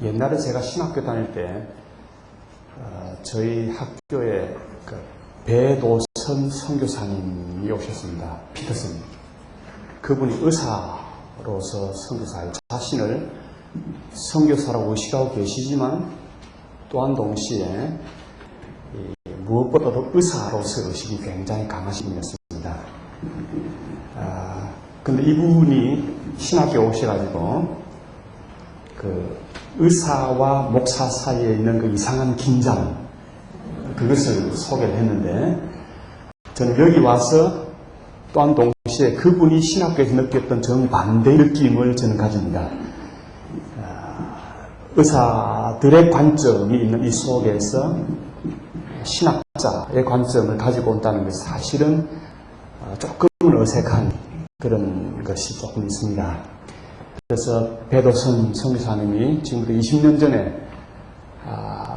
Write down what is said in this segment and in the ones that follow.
옛날에 제가 신학교 다닐 때 저희 학교에 배도선 선교사님이 오셨습니다. 피터슨. 그분이 의사로서 선교사예요. 자신을 선교사라고 의식하고 계시지만 또한 동시에 무엇보다도 의사로서 의식이 굉장히 강하신 분이었습니다. 근데 이분이 신학교에 오셔가지고 의사와 목사 사이에 있는 그 이상한 긴장, 그것을 소개를 했는데, 저는 여기 와서 또한 동시에 그분이 신학교에서 느꼈던 정반대의 느낌을 저는 가집니다. 의사들의 관점이 있는 이 속에서 신학자의 관점을 가지고 온다는 것은 사실은 조금은 어색한 그런 것이 조금 있습니다. 그래서 배도선 선교사님이 지금부터 20년 전에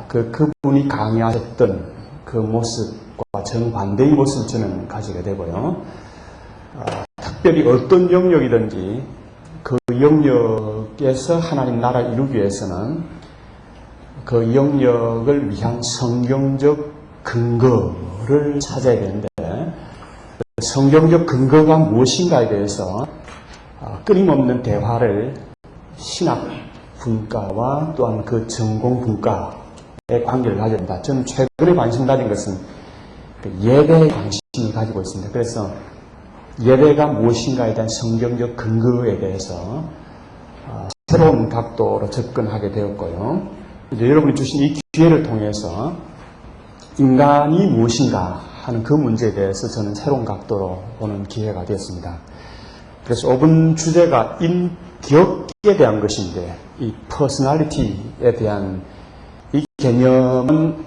그분이 강의하셨던 그 모습과 정반대의 모습을 저는 가지게 되고요. 특별히 어떤 영역이든지 그 영역에서 하나님 나라를 이루기 위해서는 그 영역을 위한 성경적 근거를 찾아야 되는데, 성경적 근거가 무엇인가에 대해서 끊임없는 대화를 신학 분과와 또한 그 전공 분과의 관계를 가져야 된다. 저는 최근에 관심 가진 것은 예배에 관심을 가지고 있습니다. 그래서 예배가 무엇인가에 대한 성경적 근거에 대해서 새로운 각도로 접근하게 되었고요. 이제 여러분이 주신 이 기회를 통해서 인간이 무엇인가 하는 그 문제에 대해서 저는 새로운 각도로 보는 기회가 되었습니다. 그래서 5분 주제가 인격에 대한 것인데, 이 퍼스널리티에 대한 이 개념은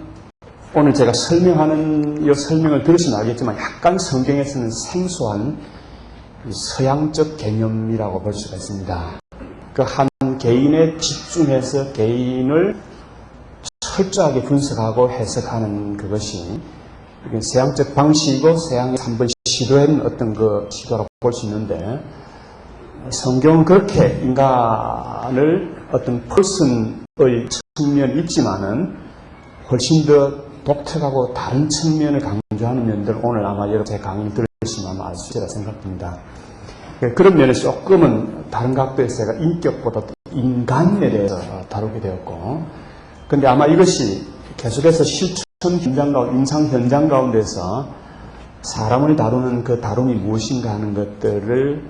오늘 제가 설명하는 이 설명을 들으시면 알겠지만 약간 성경에서는 생소한 서양적 개념이라고 볼 수가 있습니다. 그 한 개인에 집중해서 개인을 철저하게 분석하고 해석하는 그것이 서양적 방식이고 서양에서 한번 시도한 어떤 그 시도라고 볼 수 있는데, 성경은 그렇게 인간을 어떤 퍼슨의 측면이 있지만은 훨씬 더 독특하고 다른 측면을 강조하는 면들을 오늘 아마 여러분 제 강의를 들으시면 아마 알 수 있으리라 생각합니다. 그런 면에서 조금은 다른 각도에서 제가 인격보다 인간에 대해서 다루게 되었고, 근데 아마 이것이 계속해서 실천 현장 가운데, 임상 현장 가운데서 사람을 다루는 그 다rum이 무엇인가 하는 것들을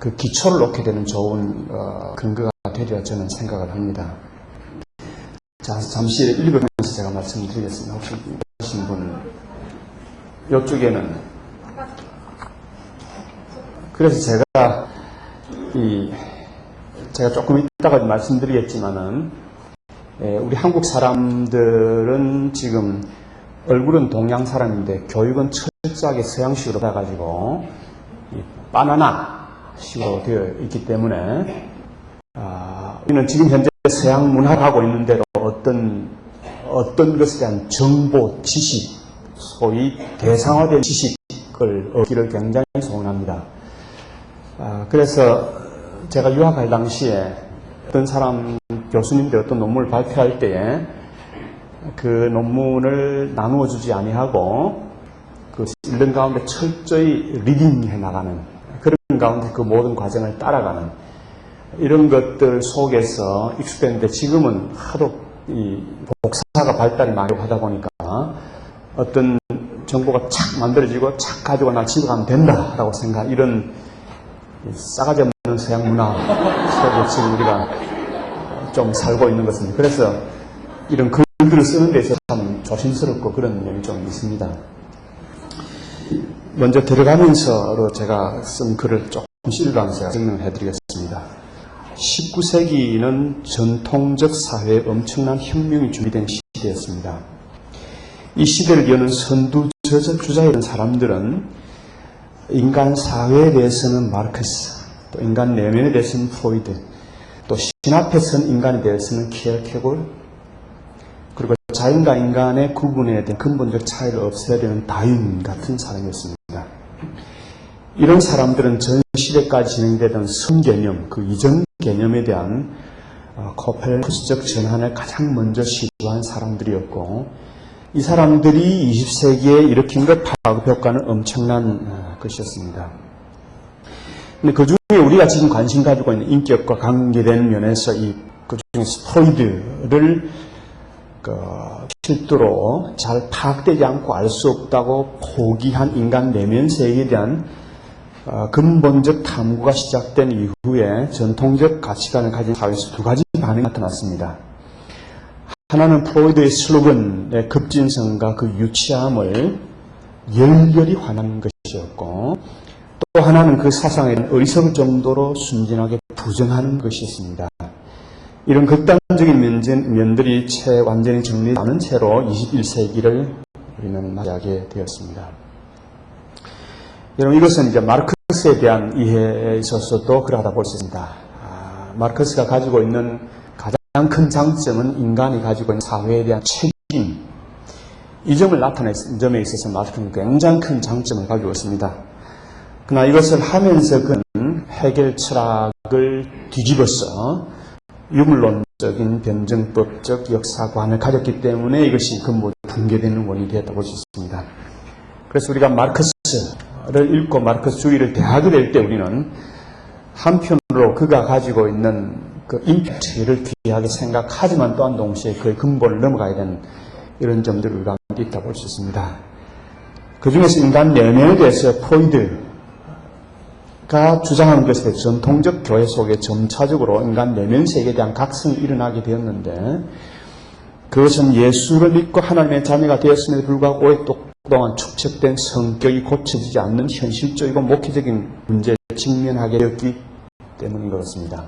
그 기초를 놓게 되는 좋은 근거가 되리라 저는 생각을 합니다. 자, 잠시 읽으면서 제가 말씀을 드리겠습니다. 혹시 보신 분은 이쪽에는, 그래서 제가 조금 이따가 말씀드리겠지만은, 우리 한국 사람들은 지금 얼굴은 동양 사람인데 교육은 철저하게 서양식으로 돼가지고 바나나 식으로 되어 있기 때문에 우리는 지금 현재 서양 문화를 하고 있는 대로 어떤 것에 대한 정보, 지식, 소위 대상화된 지식을 얻기를 굉장히 소원합니다. 그래서 제가 유학할 당시에 어떤 사람 교수님들 어떤 논문을 발표할 때에 그 논문을 나누어 주지 아니하고 그 읽는 가운데 철저히 리딩해 나가는, 그런 가운데 그 모든 과정을 따라가는 이런 것들 속에서 익숙했는데, 지금은 하도 이 복사가 발달이 많이 하다 보니까 어떤 정보가 착 만들어지고 착 가지고 나 집에 가면 된다라고 생각, 이런 싸가지 없는 서양 문화 속에 지금 우리가 좀 살고 있는 것입니다. 그래서 이런 글들을 쓰는 데 있어서 참 조심스럽고 그런 면이 좀 있습니다. 먼저 들어가면서 제가 쓴 글을 조금씩 읽어가면서 설명해 드리겠습니다. 19세기는 전통적 사회에 엄청난 혁명이 준비된 시대였습니다. 이 시대를 여는 선두주자였던 사람들은 인간 사회에 대해서는 마르크스, 또 인간 내면에 대해서는 프로이드, 또 신 앞에 선 인간에 대해서는 키엘케골, 그리고 자연과 인간의 구분에 대한 근본적 차이를 없애야 되는 다윈 같은 사람이었습니다. 이런 사람들은 전 시대까지 진행되던 성개념, 그 이전 개념에 대한 코페르니쿠스적 전환을 가장 먼저 시도한 사람들이었고, 이 사람들이 20세기에 일으킨 것 파급 효과는 엄청난 것이었습니다. 근데 그 중에 우리가 지금 관심 가지고 있는 인격과 관계된 면에서 그 중에서 프로이드를 필두로 잘 파악되지 않고 알 수 없다고 포기한 인간 내면 세계에 대한 근본적 탐구가 시작된 이후에 전통적 가치관을 가진 사회에서 두 가지 반응이 나타났습니다. 하나는 프로이드의 슬로건의 급진성과 그 유치함을 열렬히 환한 것이었고, 또 하나는 그 사상에 대한 어리석을 정도로 순진하게 부정하는 것이었습니다. 이런 극단적인 면들이 완전히 정리되지 않은 채로 21세기를 우리는 맞이하게 되었습니다. 여러분, 이것은 이제 마르크스에 대한 이해에 있어서도 그러하다 볼 수 있습니다. 마르크스가 가지고 있는 가장 큰 장점은 인간이 가지고 있는 사회에 대한 책임, 이 점을 나타낸 점에 있어서 마르크스는 굉장히 큰 장점을 가지고 있습니다. 그러나 이것을 하면서 그는 해결 철학을 뒤집어서 유물론적인 변증법적 역사관을 가졌기 때문에 이것이 근본 붕괴되는 원인이 되었다고 볼 수 있습니다. 그래서 우리가 마르크스를 읽고 마르크스 주의를 대하게 될 때 우리는 한편으로 그가 가지고 있는 그 임팩트를 귀하게 생각하지만 또한 동시에 그의 근본을 넘어가야 되는 이런 점들을 우리가 있다고 볼 수 있습니다. 그 중에서 인간 내면에 대해서 프로이드가 주장하는 것에 전통적 교회 속에 점차적으로 인간 내면 세계에 대한 각성이 일어나게 되었는데, 그것은 예수를 믿고 하나님의 자녀가 되었음에도 불구하고 오랫동안 축적된 성격이 고쳐지지 않는 현실적이고 목회적인 문제에 직면하게 되었기 때문인 것 같습니다.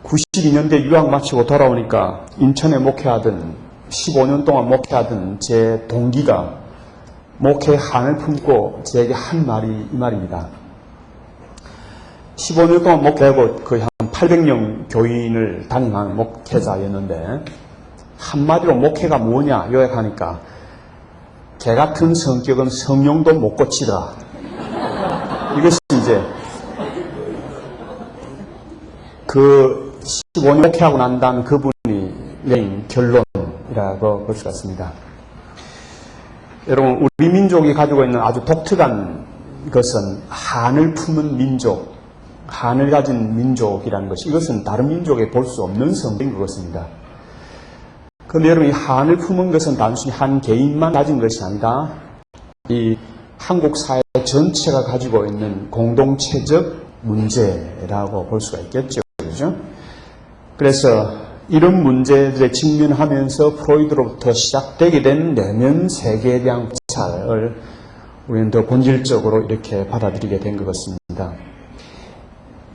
92년대 유학 마치고 돌아오니까 인천에 목회하던 15년 동안 목회하던 제 동기가 목회의 한을 품고 제게 한 말이 이 말입니다. 15년 동안 목회하고 거의 한 800명 교인을 담임하는 목회자였는데, 한마디로 목회가 뭐냐 요약하니까 개 같은 성격은 성령도 못 고치더라. 이것이 이제 그 15년 목회하고 난 다음 그분이 내린 결론이라고 볼 수 있습니다. 여러분, 우리 민족이 가지고 있는 아주 독특한 것은 한을 품은 민족, 한을 가진 민족이라는 것이, 이것은 다른 민족에 볼 수 없는 성격인 것 같습니다. 그런데 여러분, 이 한을 품은 것은 단순히 한 개인만 가진 것이 아니라 이 한국 사회 전체가 가지고 있는 공동체적 문제라고 볼 수가 있겠죠. 그렇죠? 그래서 이런 문제들에 직면하면서 프로이드로부터 시작되게 된 내면 세계에 대한 관찰을 우리는 더 본질적으로 이렇게 받아들이게 된 것 같습니다.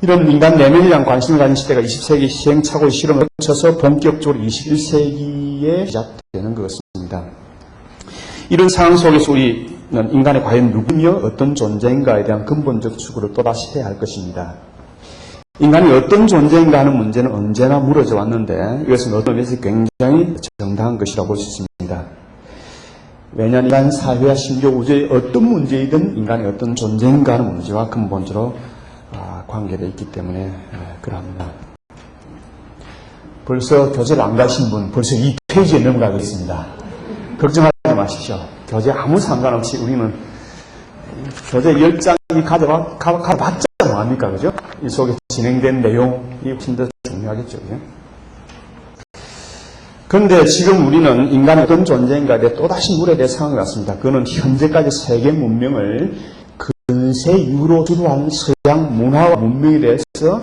이런 인간 내면에 대한 관심을 가진 시대가 20세기 시행착오의 실험을 거쳐서 본격적으로 21세기에 시작되는 것 같습니다. 이런 상황 속에서 우리는 인간이 과연 누구며 어떤 존재인가에 대한 근본적 추구를 또다시 해야 할 것입니다. 인간이 어떤 존재인가 하는 문제는 언제나 물어져 왔는데, 이것은 어떤 면에서 굉장히 정당한 것이라고 볼 수 있습니다. 왜냐하면 인간 사회와 심지어 우주의 어떤 문제이든 인간이 어떤 존재인가 하는 문제와 근본적으로 관계되어 있기 때문에 그럽니다. 벌써 교재를 안 가신 분 벌써 2페이지에 넘어가고 있습니다. 걱정하지 마십시오. 교재 아무 상관없이 우리는 교재 10장이 가져봤자 뭐합니까? 그죠? 이 속에 진행된 내용이 훨씬 더 중요하겠죠. 그죠? 그런데 지금 우리는 인간이 어떤 존재인가에 대해 또다시 물어야 될 상황이 왔습니다. 그거는 현재까지 세계 문명을 근세 이후로 주도하는 서양 문화와 문명에 대해서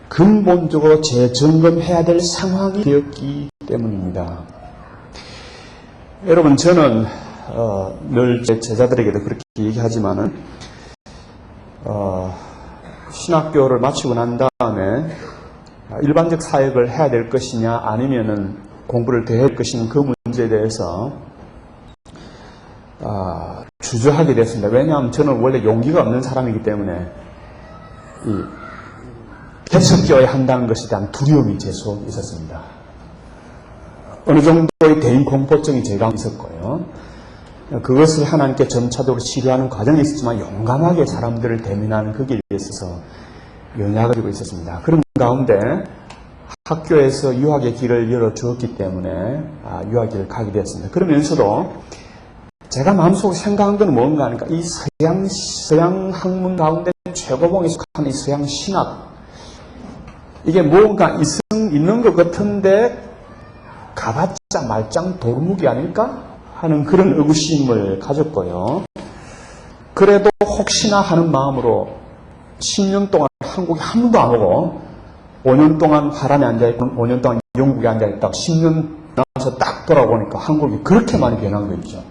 근본적으로 재점검해야 될 상황이 되었기 때문입니다. 여러분, 저는 늘 제 제자들에게도 그렇게 얘기하지만은 신학교를 마치고 난 다음에 일반적 사역을 해야 될 것이냐 아니면은 공부를 더 해야 할 것이냐, 그 문제에 대해서 주저하게 됐습니다. 왜냐하면 저는 원래 용기가 없는 사람이기 때문에 개척교회 한다는 것에 대한 두려움이 제 속에 있었습니다. 어느 정도의 대인 공포증이 제가 있었고요. 그것을 하나님께 점차적으로 치료하는 과정이 있었지만 용감하게 사람들을 대면하는 거기에 있어서 연약을 하고 있었습니다. 그런 가운데 학교에서 유학의 길을 열어주었기 때문에 유학을 가게 되었습니다. 그러면서도 제가 마음속으로 생각한 건 뭔가 하니까 이 서양 학문 가운데 최고봉에 속하는 이 서양 신학, 이게 뭔가 이성 있는 것 같은데 가봤자 말짱 도루묵이 아닐까 하는 그런 의구심을 가졌고요. 그래도 혹시나 하는 마음으로 10년 동안 한국에 한 번도 안 오고 5년 동안 화란에 앉아있고 5년 동안 영국에 앉아있다가 10년 나서 딱 돌아보니까 한국이 그렇게 많이 변한 거 있죠.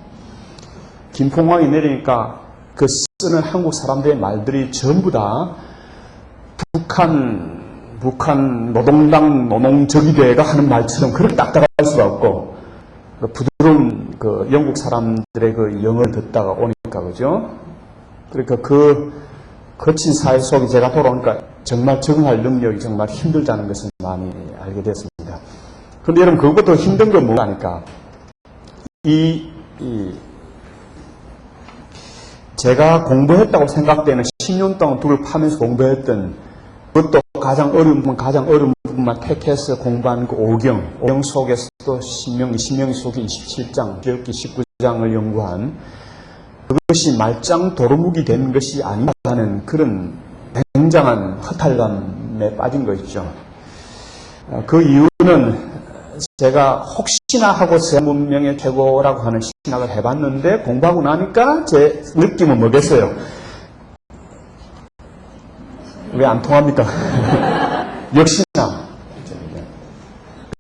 김포공항이 내리니까 그 쓰는 한국 사람들의 말들이 전부 다 북한 노동당 노농적의대가 하는 말처럼 그렇게 딱딱할 수가 없고, 그 부드러운 그 영국 사람들의 그 영어를 듣다가 오니까, 그죠? 그러니까 그 거친 사회 속에 제가 돌아오니까 정말 적응할 능력이 정말 힘들다는 것을 많이 알게 됐습니다. 그런데 여러분, 그것보다 힘든 건 뭐가 하니까, 제가 공부했다고 생각되는 10년 동안 북을 파면서 공부했던, 그것도 가장 어려운 부분만 택해서 공부한 그 오경 속에서도 10명, 20명 속에 27장, 기억기 19장을 연구한, 그것이 말짱 도루묵이 된 것이 아닌가 하는 그런 굉장한 허탈감에 빠진 것이죠. 그 이유는 제가 혹시나 하고 서양 문명의 최고라고 하는 신학을 해봤는데 공부하고 나니까 제 느낌은 뭐겠어요? 왜 안 통합니까? 역시나.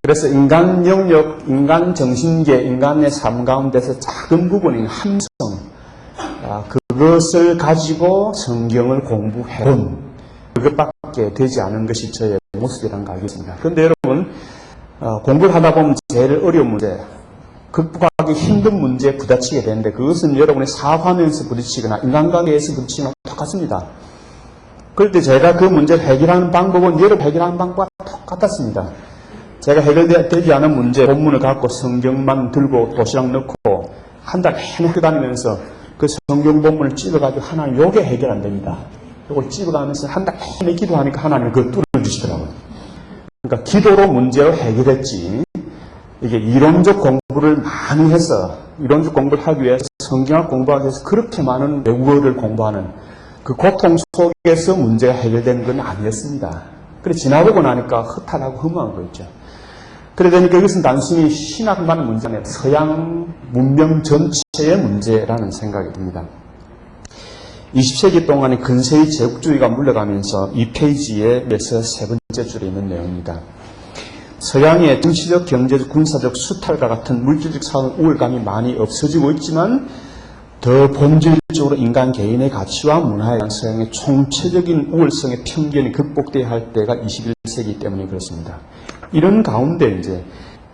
그래서 인간 영역, 인간 정신계, 인간의 삶 가운데서 작은 부분인 함성, 그것을 가지고 성경을 공부해본 그것밖에 되지 않은 것이 저의 모습이라는 걸 알겠습니다. 그런데 여러분, 공부를 하다 보면 제일 어려운 문제, 극복하기 힘든 문제에 부딪히게 되는데 그것은 여러분의 사화면에서 부딪히거나 인간관계에서 부딪히거나 똑같습니다. 그럴 때 제가 그 문제를 해결하는 방법은 여러분 해결하는 방법과 똑같았습니다. 제가 해결되지 않은 문제, 본문을 갖고 성경만 들고 도시락 넣고 한 달 내내 학교 다니면서 그 성경 본문을 찝어가지고 하나님 요게 해결 안 됩니다. 요걸 찝어가면서 한 달 내내 기도하니까 하나님이 그걸 뚫어주시더라고요. 그러니까 기도로 문제를 해결했지, 이게 이론적 공부를 많이 해서, 이론적 공부를 하기 위해서 성경을 공부하기 위해서 그렇게 많은 외국어를 공부하는 그 고통 속에서 문제가 해결된 건 아니었습니다. 그래 지나보고 나니까 허탈하고 허무한 거 있죠. 그러니까 이것은 단순히 신학만 문제 아니라 서양 문명 전체의 문제라는 생각이 듭니다. 20세기 동안의 근세의 제국주의가 물러가면서 이 페이지에서 세 번째 줄에 있는 내용입니다. 서양의 정치적, 경제적, 군사적 수탈과 같은 물질적 사회 우월감이 많이 없어지고 있지만 더 본질적으로 인간 개인의 가치와 문화에 대한 서양의 총체적인 우월성의 편견이 극복돼야 할 때가 21세기 때문에 그렇습니다. 이런 가운데 이제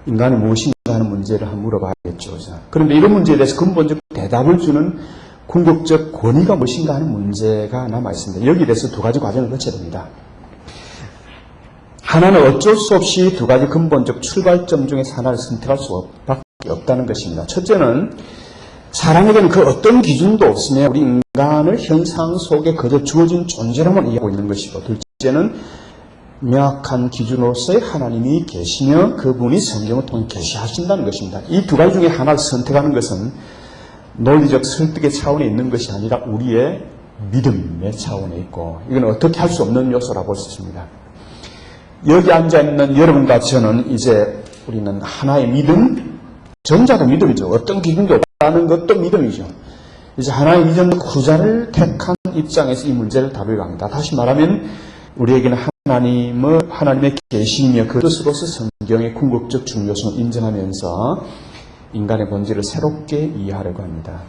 인간이 무엇인가 하는 문제를 한번 물어봐야겠죠. 그런데 이런 문제에 대해서 근본적 대답을 주는 궁극적 권위가 무엇인가 하는 문제가 남아있습니다. 여기에 대해서 두 가지 과정을 거쳐야 됩니다. 하나는 어쩔 수 없이 두 가지 근본적 출발점 중에서 하나를 선택할 수밖에 없다는 것입니다. 첫째는 사람에게는 그 어떤 기준도 없으며 우리 인간을 현상 속에 그저 주어진 존재로만 이해하고 있는 것이고, 둘째는 명확한 기준으로서의 하나님이 계시며 그분이 성경을 통해 계시하신다는 것입니다. 이 두 가지 중에 하나를 선택하는 것은 논리적 설득의 차원에 있는 것이 아니라 우리의 믿음의 차원에 있고, 이건 어떻게 할 수 없는 요소라고 볼 수 있습니다. 여기 앉아있는 여러분과 저는 이제 우리는 하나의 믿음, 전자도 믿음이죠. 어떤 기준도 없다는 것도 믿음이죠. 이제 하나의 믿음 후자를 택한 입장에서 이 문제를 다루려고 합니다. 다시 말하면 우리에게는 하나님의 계시며 그 뜻으로서 성경의 궁극적 중요성을 인정하면서 인간의 본질을 새롭게 이해하려고 합니다.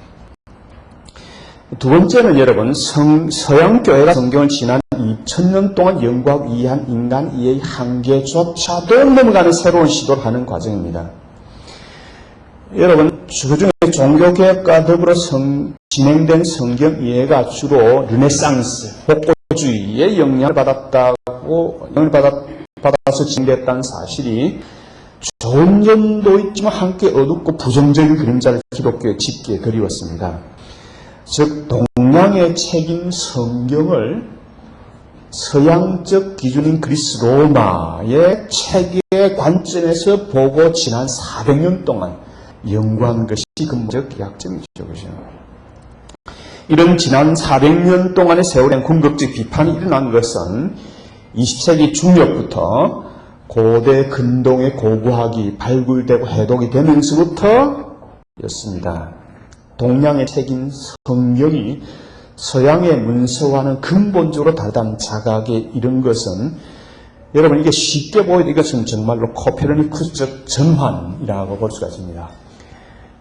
두 번째는 여러분, 서양교회가 성경을 지난 2000년 동안 연구하고 이해한 인간 이해의 한계조차도 넘어가는 새로운 시도를 하는 과정입니다. 여러분, 그중에 종교개혁과 더불어 진행된 성경 이해가 주로 르네상스, 복고주의의 영향을 받아서 진행됐다는 사실이 좋은 점도 있지만 함께 어둡고 부정적인 그림자를 기독교에 짙게 그리웠습니다. 즉 동양의 책인 성경을 서양적 기준인 그리스 로마의 체계의 관점에서 보고 지난 400년 동안 연구한 것이 근본적 약점이죠. 그죠? 이런 지난 400년 동안의 세월에 궁극적 비판이 일어난 것은 20세기 중엽부터 고대 근동의 고고학이 발굴되고 해독이 되면서부터 였습니다. 동양의 책인 성경이 서양의 문서와는 근본적으로 다르다는 자각에 이른 것은 여러분 이게 쉽게 보여도 이것은 정말로 코페르니쿠스적 전환이라고 볼 수가 있습니다.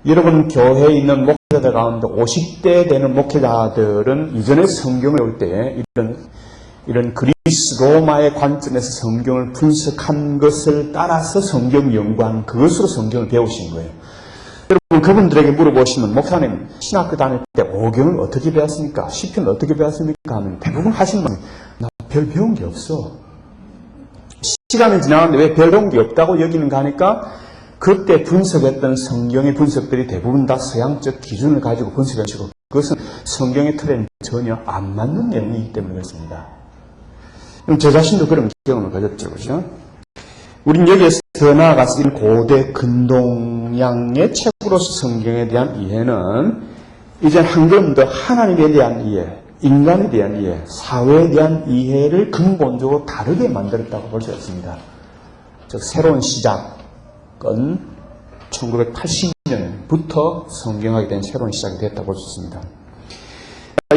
여러분 교회에 있는 목회자들 가운데 50대 되는 목회자들은 이전에 성경을 볼 때 이런 그리스 로마의 관점에서 성경을 분석한 것을 따라서 성경 연구한 그것으로 성경을 배우신 거예요. 여러분 그분들에게 물어보시면 목사님 신학교 다닐 때 오경을 어떻게 배웠습니까? 시편을 어떻게 배웠습니까? 하면 대부분 하시는 말은 나 별 배운 게 없어. 시간이 지나갔는데 왜 별 배운 게 없다고 여기는가 하니까 그때 분석했던 성경의 분석들이 대부분 다 서양적 기준을 가지고 분석하시고 그것은 성경의 틀에는 전혀 안 맞는 내용이기 때문에 그렇습니다. 저 자신도 그런 경험을 가졌죠. 그렇죠? 우린 여기에서 더 나아가서 고대 근동양의 책으로서 성경에 대한 이해는 이제 한 걸음 더 하나님에 대한 이해, 인간에 대한 이해, 사회에 대한 이해를 근본적으로 다르게 만들었다고 볼 수 있습니다. 즉 새로운 시작은 1980년부터 성경학에 대한 새로운 시작이 됐다고 볼 수 있습니다.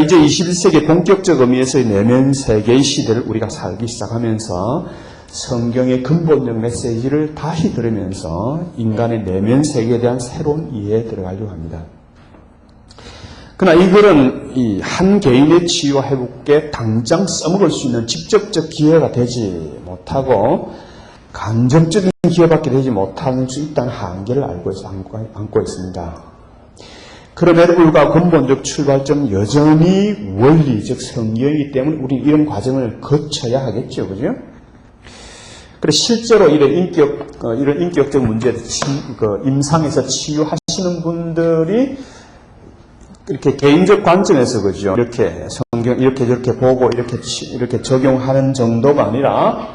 이제 21세기 본격적 의미에서의 내면 세계의 시대를 우리가 살기 시작하면서 성경의 근본적 메시지를 다시 들으면서 인간의 내면 세계에 대한 새로운 이해에 들어가려고 합니다. 그러나 이 글은 이 한 개인의 치유와 회복에 당장 써먹을 수 있는 직접적 기회가 되지 못하고 감정적인 기회밖에 되지 못할 수 있다는 한계를 안고 있습니다. 그럼에도 불구하고 근본적 출발점은 여전히 원리적 성경이기 때문에 우리는 이런 과정을 거쳐야 하겠죠. 그죠? 그래서 실제로 이런 인격적 문제에 임상에서 치유하시는 분들이 이렇게 개인적 관점에서 그죠. 이렇게 성경 이렇게 저렇게 보고 이렇게 적용하는 정도가 아니라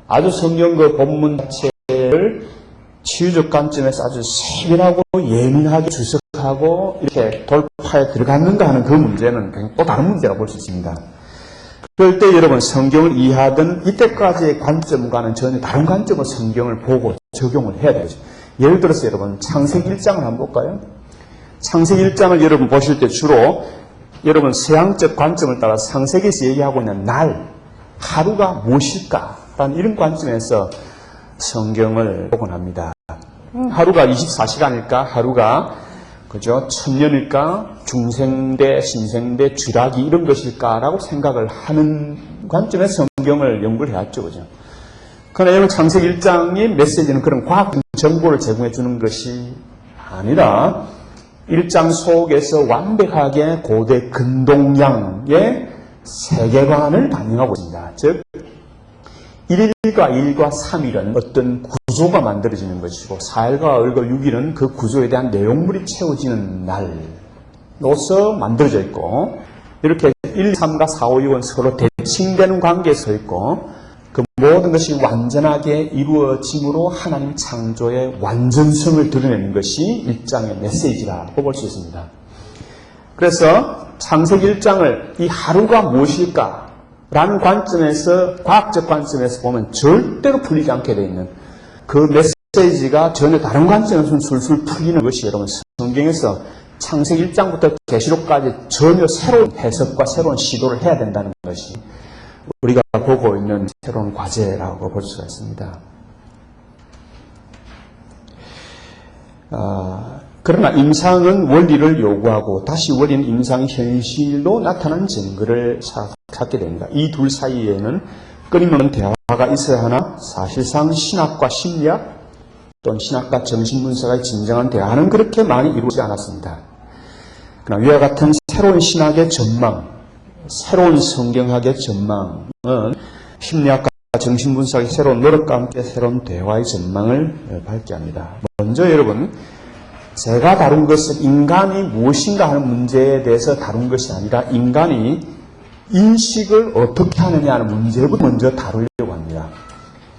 아주 성경 그 본문 자체를 치유적 관점에서 아주 세밀하고 예민하게 주석하고 이렇게 돌파에 들어갔는가 하는 그 문제는 또 다른 문제라고 볼 수 있습니다. 그럴 때 여러분 성경을 이해하던 이때까지의 관점과는 전혀 다른 관점으로 성경을 보고 적용을 해야 되죠. 예를 들어서 여러분 창세기 1장을 한번 볼까요? 창세기 1장을 여러분 보실 때 주로 여러분 서양적 관점을 따라 창세기에서 얘기하고 있는 날, 하루가 무엇일까라는 이런 관점에서 성경을 보곤 합니다. 하루가 24시간일까? 하루가 그죠? 천년일까? 중생대, 신생대, 쥐라기 이런 것일까라고 생각을 하는 관점에서 성경을 연구를 해왔죠. 그죠? 그러나 여러분 창세기 1장의 메시지는 그런 과학적 정보를 제공해 주는 것이 아니라 1장 속에서 완벽하게 고대 근동양의 세계관을 반영하고 있습니다. 즉 1일과 1과 3일은 어떤 구조가 만들어지는 것이고 4일과 5일과 6일은 그 구조에 대한 내용물이 채워지는 날로서 만들어져 있고 이렇게 1, 3과 4, 5, 6은 서로 대칭되는 관계에 서 있고 그 모든 것이 완전하게 이루어짐으로 하나님 창조의 완전성을 드러내는 것이 1장의 메시지라고 볼 수 있습니다. 그래서 창세기 1장을 이 하루가 무엇일까? 라는 관점에서 과학적 관점에서 보면 절대로 풀리지 않게 되어 있는 그 메시지가 전혀 다른 관점에서 술술 풀리는 것이 여러분 성경에서 창세기 1장부터 계시록까지 전혀 새로운 해석과 새로운 시도를 해야 된다는 것이 우리가 보고 있는 새로운 과제라고 볼 수가 있습니다. 그러나 임상은 원리를 요구하고 다시 원리는 임상의 현실로 나타난 증거를 찾게 됩니다. 이 둘 사이에는 끊임없는 대화가 있어야 하나 사실상 신학과 심리학 또는 신학과 정신분석의 진정한 대화는 그렇게 많이 이루어지지 않았습니다. 그러나 위와 같은 새로운 신학의 전망, 새로운 성경학의 전망은 심리학과 정신분석의 새로운 노력과 함께 새로운 대화의 전망을 밝게 합니다. 먼저 여러분 제가 다룬 것은 인간이 무엇인가 하는 문제에 대해서 다룬 것이 아니라 인간이 인식을 어떻게 하느냐 하는 문제부터 먼저 다루려고 합니다.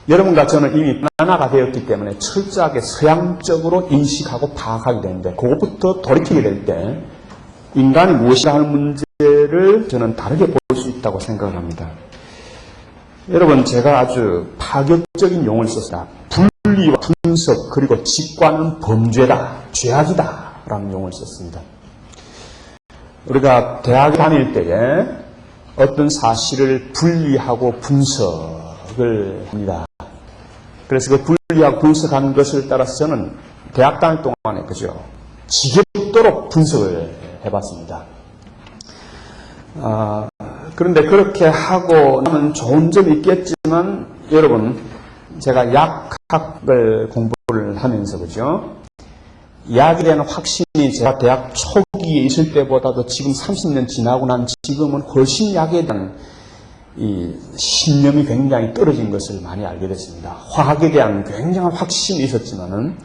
여러분과 저는 이미 하나가 되었기 때문에 철저하게 서양적으로 인식하고 파악하게 되는데 그것부터 돌이키게 될 때 인간이 무엇이라 하는 문제를 저는 다르게 볼 수 있다고 생각을 합니다. 여러분, 제가 아주 파격적인 용어를 썼습니다. 분리와 분석 그리고 직관은 범죄다, 죄악이다 라는 용어를 썼습니다. 우리가 대학에 다닐 때에 어떤 사실을 분리하고 분석을 합니다. 그래서 그 분리하고 분석하는 것을 따라서 저는 대학 다닐 동안에 그죠 지겹도록 분석을 해봤습니다. 그런데 그렇게 하고 나면 좋은 점이 있겠지만 여러분, 제가 약학을 공부를 하면서 그죠 약에 대한 확신이 제가 대학 초기에 있을 때보다도 지금 30년 지나고 난 지금은 훨씬 약에 대한 이 신념이 굉장히 떨어진 것을 많이 알게 됐습니다. 화학에 대한 굉장한 확신이 있었지만은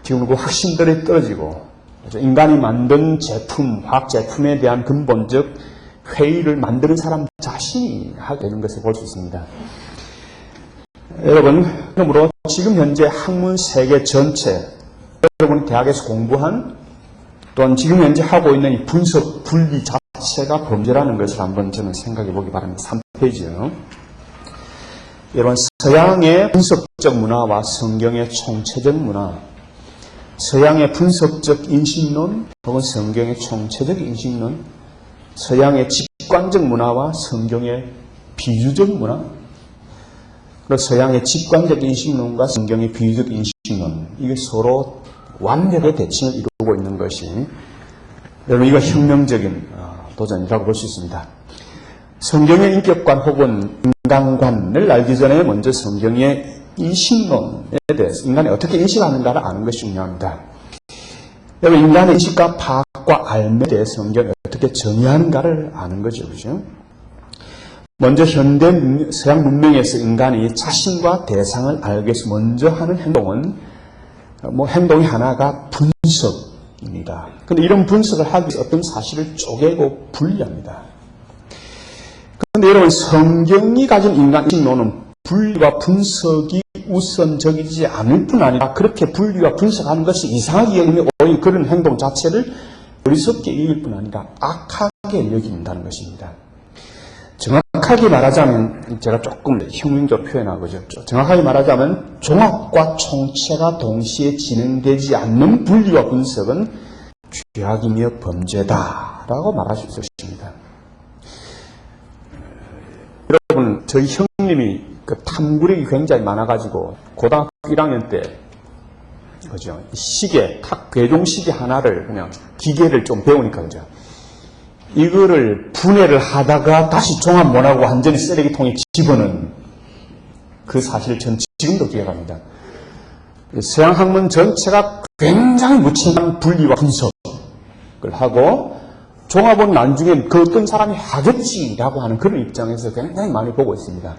지금 그 확신들이 떨어지고 인간이 만든 제품, 화학 제품에 대한 근본적 회의를 만드는 사람 자신이 하게 되는 것을 볼 수 있습니다. 여러분, 그러므로 지금 현재 학문 세계 전체, 여러분이 대학에서 공부한 또한 지금 현재 하고 있는 이 분석, 분리 자체가 범죄라는 것을 한번 저는 생각해 보기 바랍니다. 3페이지요. 여러분, 서양의 분석적 문화와 성경의 총체적 문화, 서양의 분석적 인식론 혹은 성경의 총체적 인식론, 서양의 직관적 문화와 성경의 비유적 문화, 그리고 서양의 직관적 인식론과 성경의 비유적 인식론, 이게 서로 완벽하게 대칭을 이루고 있는 것이 여러분 이거 혁명적인 도전이라고 볼 수 있습니다. 성경의 인격관 혹은 인간관을 알기 전에 먼저 성경의 인식론에 대해서 인간이 어떻게 인식하는가를 아는 것이 중요합니다. 여러분 인간의 인식과 파악과 알에 대해 성경이 어떻게 정의하는가를 아는 거죠. 그죠? 먼저 현대 서양 문명에서 인간이 자신과 대상을 알기 위해서 먼저 하는 행동은 행동이 하나가 분석입니다. 그런데 이런 분석을 하기 위해서 어떤 사실을 쪼개고 분리합니다. 그런데 여러분 성경이 가진 인간 인식론은 분리와 분석이 우선적이지 않을 뿐 아니라 그렇게 분리와 분석하는 것이 이상하게 여기면 오히려 그런 행동 자체를 어리석게 여길 뿐 아니라 악하게 여긴다는 것입니다. 정확하게 말하자면 제가 조금 혁명적으로 표현하고죠. 정확하게 말하자면 종합과 총체가 동시에 진행되지 않는 분리와 분석은 죄악이며 범죄다라고 말할 수 있을 것입니다. 여러분, 저희 형님이 그 탐구력이 굉장히 많아가지고 고등학교 1학년 때 그죠 시계, 괴종시계 하나를 그냥 기계를 좀 배우니까 그죠. 이거를 분해를 하다가 다시 종합 못하고 완전히 쓰레기통에 집어넣은 그 사실을 전 지금도 기억합니다. 서양 학문 전체가 굉장히 무책임한 분리와 분석을 하고 종합은 나중에 그 어떤 사람이 하겠지라고 하는 그런 입장에서 굉장히 많이 보고 있습니다.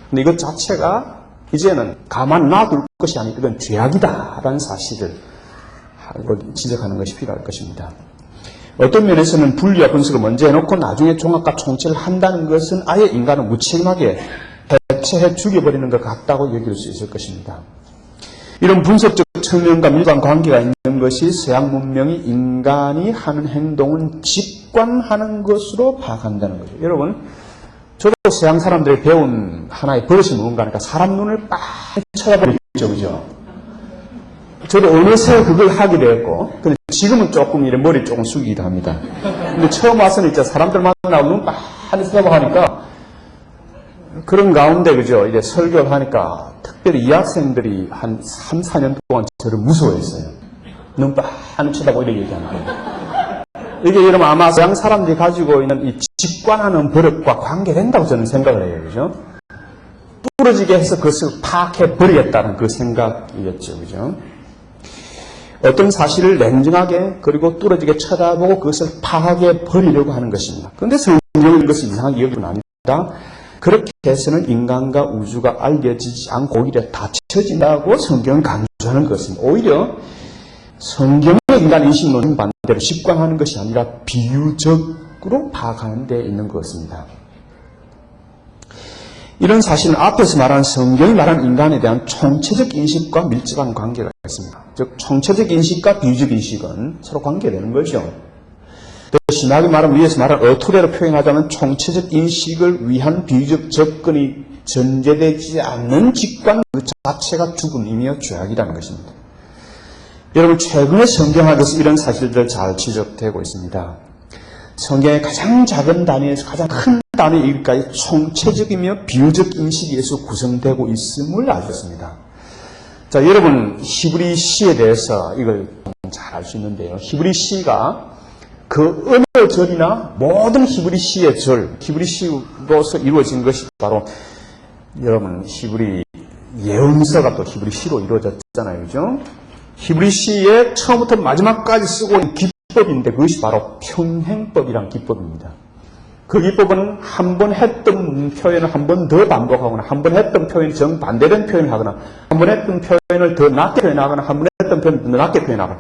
근데 이것 자체가 이제는 가만 놔둘 것이 아니라 이건 죄악이다라는 사실을 지적하는 것이 필요할 것입니다. 어떤 면에서는 분리와 분석을 먼저 해놓고 나중에 종합과 총체를 한다는 것은 아예 인간을 무책임하게 해체해 죽여버리는 것 같다고 여길 수 있을 것입니다. 이런 분석적 측면과 밀접한 관계가 있는 것이 서양 문명이 인간이 하는 행동은 직관하는 것으로 파악한다는 거죠. 여러분, 저도 서양 사람들이 배운 하나의 버릇이 뭔가 하니까 사람 눈을 빡 쳐다보고 있죠. 그죠? 저도 어느새 그걸 하게 되었고, 근데 지금은 조금 이래 머리 조금 숙이기도 합니다. 근데 처음 와서는 진짜 사람들 만나고 눈 많이 쳐다보고 하니까, 그런 가운데, 그죠? 이제 설교를 하니까, 특별히 이 학생들이 한 3, 4년 동안 저를 무서워했어요. 눈 많이 쳐다보고 이렇게 얘기하는 거예요. 이게 여러분 아마 서양 사람들이 가지고 있는 이 직관하는 버릇과 관계된다고 저는 생각을 해요. 그죠? 부러지게 해서 그것을 파악해 버리겠다는 그 생각이겠죠. 그죠? 어떤 사실을 냉정하게 그리고 뚫어지게 쳐다보고 그것을 파악해 버리려고 하는 것입니다. 그런데 성경은 이것을 이상하게 여기는 아니다. 그렇게 해서는 인간과 우주가 알려지지 않고 오히려 닫혀진다고 성경은 강조하는 것입니다. 오히려 성경의 인간 인식론은 반대로 직관하는 것이 아니라 비유적으로 파악하는 데 있는 것입니다. 이런 사실은 앞에서 말한 성경이 말한 인간에 대한 총체적 인식과 밀접한 관계가 있습니다. 즉 총체적 인식과 비유적 인식은 서로 관계되는 거죠. 또 심하게 말하면 위에서 말한 어투례로 표현하자면 총체적 인식을 위한 비유적 접근이 전제되지 않는 직관 그 자체가 죽음이며 죄악이라는 것입니다. 여러분 최근에 성경학에서 이런 사실들 잘 지적되고 있습니다. 성경의 가장 작은 단위에서 가장 큰 단위에 이르기까지 총체적이며 비유적 인식에 의해서 구성되고 있음을 아셨습니다. 자, 여러분 히브리 시에 대해서 이걸 잘 알 수 있는데요. 히브리 시가 그 어느 절이나 모든 히브리 시의 절, 히브리 시로서 이루어진 것이 바로 여러분 히브리 예언서가 또 히브리 시로 이루어졌잖아요. 그죠? 히브리 시의 처음부터 마지막까지 쓰고 있는 기법인데 그것이 바로 평행법이란 기법입니다. 그 기법은 한 번 했던 표현을 한 번 더 반복하거나 한 번 했던 표현이 정반대된 표현을 하거나 한 번 했던 표현을 더 낮게 표현하거나 한 번 했던 표현을 더 낮게 표현하거나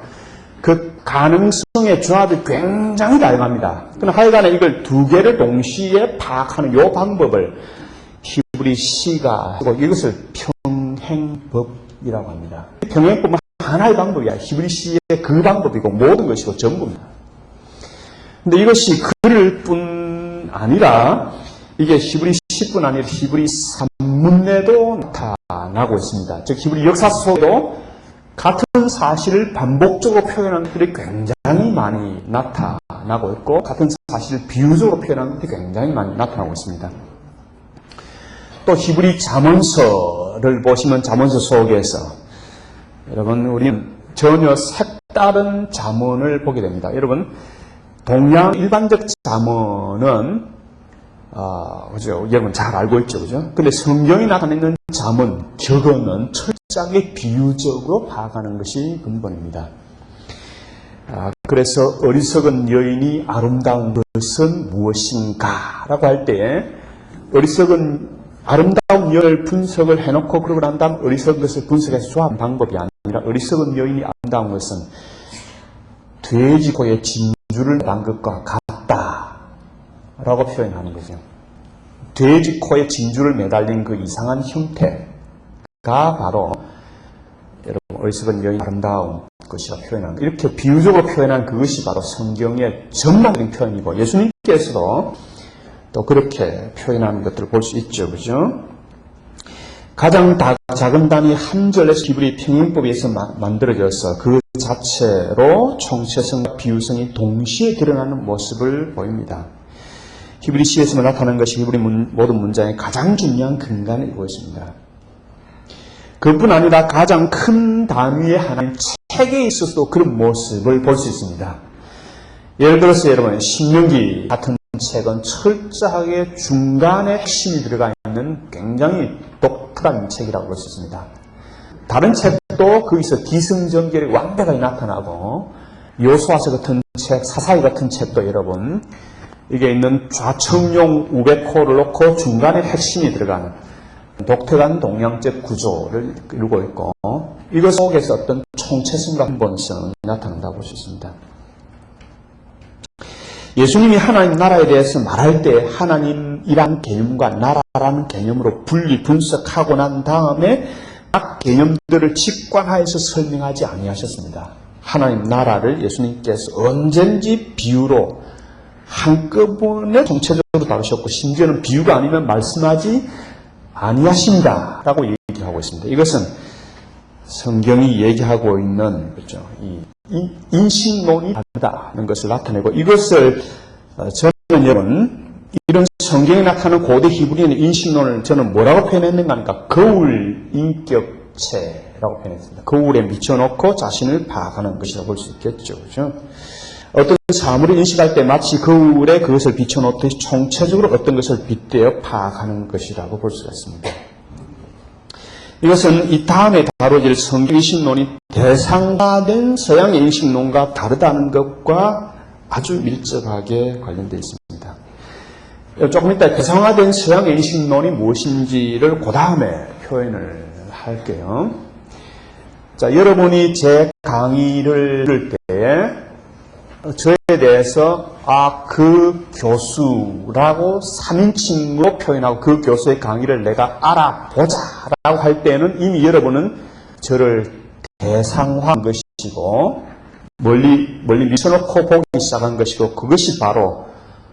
그 가능성의 조합이 굉장히 다양합니다. 그러나 하여간에 이걸 두 개를 동시에 파악하는 이 방법을 히브리 시가 쓰고 이것을 평행법이라고 합니다. 평행법은 하나의 방법이야. 히브리 시의 그 방법이고 모든 것이고 전부입니다. 근데 이것이 글을 뿐 아니라 이게 히브리 시뿐 아니라 히브리 산문에도 나타나고 있습니다. 즉 히브리 역사 속에도 같은 사실을 반복적으로 표현하는 글이 굉장히 많이 나타나고 있고 같은 사실을 비유적으로 표현하는 글이 굉장히 많이 나타나고 있습니다. 또 히브리 잠언서를 보시면 잠언서 속에서 여러분 우리는 전혀 색다른 잠언을 보게 됩니다. 여러분 동양 일반적 잠언은 그죠? 여러분 잘 알고 있죠, 그죠? 근데 성경이 나타내는 잠언, 격언은 철저하게 비유적으로 파악하는 것이 근본입니다. 그래서 어리석은 여인이 아름다운 것은 무엇인가? 라고 할 때, 어리석은 아름다운 여인을 분석을 해놓고 그러고 난 다음 어리석은 것을 분석해서 조합한 방법이 아니라 어리석은 여인이 아름다운 것은 돼지 코에 진주를 난 것과 같다. 라고 표현하는 거죠. 돼지 코에 진주를 매달린 그 이상한 형태가 바로 여러분 어리석은 여인이 아름다운 것이라 표현하는 거예요. 이렇게 비유적으로 표현한 그것이 바로 성경의 전반적인 표현이고 예수님께서도 또 그렇게 표현하는 것들을 볼 수 있죠. 그죠? 가장 작은 단위 한 절에서 히브리 평행법에 의해서 만들어져서 그 자체로 총체성과 비유성이 동시에 드러나는 모습을 보입니다. 히브리 시에서 나타나는 것이 히브리 모든 문장의 가장 중요한 근간을 이루고 있습니다. 그뿐 아니라 가장 큰 단위의 하나인 책에 있어서도 그런 모습을 볼 수 있습니다. 예를 들어서 여러분 신명기 같은 책은 철저하게 중간에 핵심이 들어가 있는 굉장히 독특한 책이라고 볼 수 있습니다. 다른 책도 거기서 기승전결이 완벽하게 나타나고 요수아서 같은 책, 사사기 같은 책도 여러분 이게 있는 좌청룡 우백호를 놓고 중간에 핵심이 들어가는 독특한 동양적 구조를 이루고 있고 이것 속에서 어떤 총체성과 근본성이 나타난다고 볼 수 있습니다. 예수님이 하나님 나라에 대해서 말할 때 하나님이란 개념과 나라라는 개념으로 분리 분석하고 난 다음에 각 개념들을 직관하여서 설명하지 아니하셨습니다. 하나님 나라를 예수님께서 언젠지 비유로 한꺼번에 총체적으로 다루셨고 심지어는 비유가 아니면 말씀하지 아니하신다 라고 얘기하고 있습니다. 이것은 성경이 얘기하고 있는 그렇죠. 이 인식론이 다르다는 것을 나타내고 이것을 저는 여러분 이런 성경에 나타나는 고대 히브리인의 인식론을 저는 뭐라고 표현했는가 하니까 거울 인격체라고 표현했습니다. 거울에 미쳐놓고 자신을 파악하는 것이라고 볼 수 있겠죠. 그렇죠? 어떤 사물을 인식할 때 마치 거울에 그것을 비춰놓듯이 총체적으로 어떤 것을 빗대어 파악하는 것이라고 볼 수가 있습니다. 이것은 이 다음에 다뤄질 성경 인식론이 대상화된 서양 인식론과 다르다는 것과 아주 밀접하게 관련되어 있습니다. 조금 이따 대상화된 서양 인식론이 무엇인지를 그 다음에 표현을 할게요. 자, 여러분이 제 강의를 들을 때에 저에 대해서 그 교수라고 3인칭으로 표현하고 그 교수의 강의를 내가 알아보자라고 할 때는 이미 여러분은 저를 대상화한 것이고 멀리 미쳐놓고 보기 시작한 것이고 그것이 바로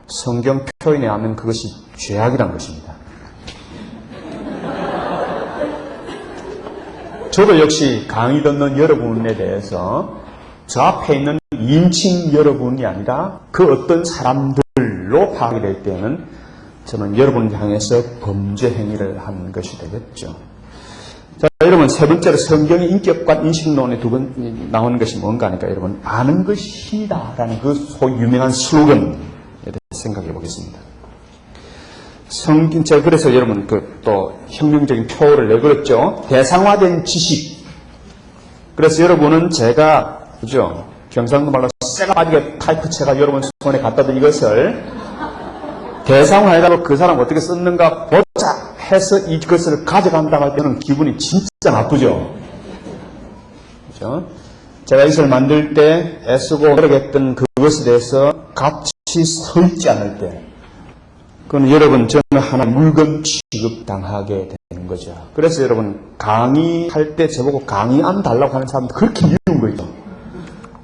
성경 표현에 하면 그것이 죄악이란 것입니다. 저도 역시 강의 듣는 여러분에 대해서 저 앞에 있는 2인칭 여러분이 아니라 그 어떤 사람들로 파악이 될 때는 저는 여러분을 향해서 범죄 행위를 하는 것이 되겠죠. 자, 여러분 세 번째로 성경의 인격관 인식론에 두 번 나오는 것이 뭔가 하니까 여러분 아는 것이 힘이다라는 그 소위 유명한 슬로건에 대해서 생각해 보겠습니다. 제가 그래서 여러분 또 혁명적인 표어를 내걸었죠. 대상화된 지식. 그래서 여러분은 제가 그죠? 경상도 말로 쇠가 빠지게 타이프체가 여러분 손에 갖다 든 이것을 대상화해달라고 그 사람 어떻게 썼는가 보자 해서 이것을 가져간다고 할 때는 기분이 진짜 나쁘죠. 그죠? 제가 이것을 만들 때 애쓰고 노력했던 그것에 대해서 같이 서 있지 않을 때 그건 여러분 저는 하나 물건 취급당하게 되는 거죠. 그래서 여러분 강의할 때 저보고 강의 안 달라고 하는 사람들 그렇게 미운 거죠.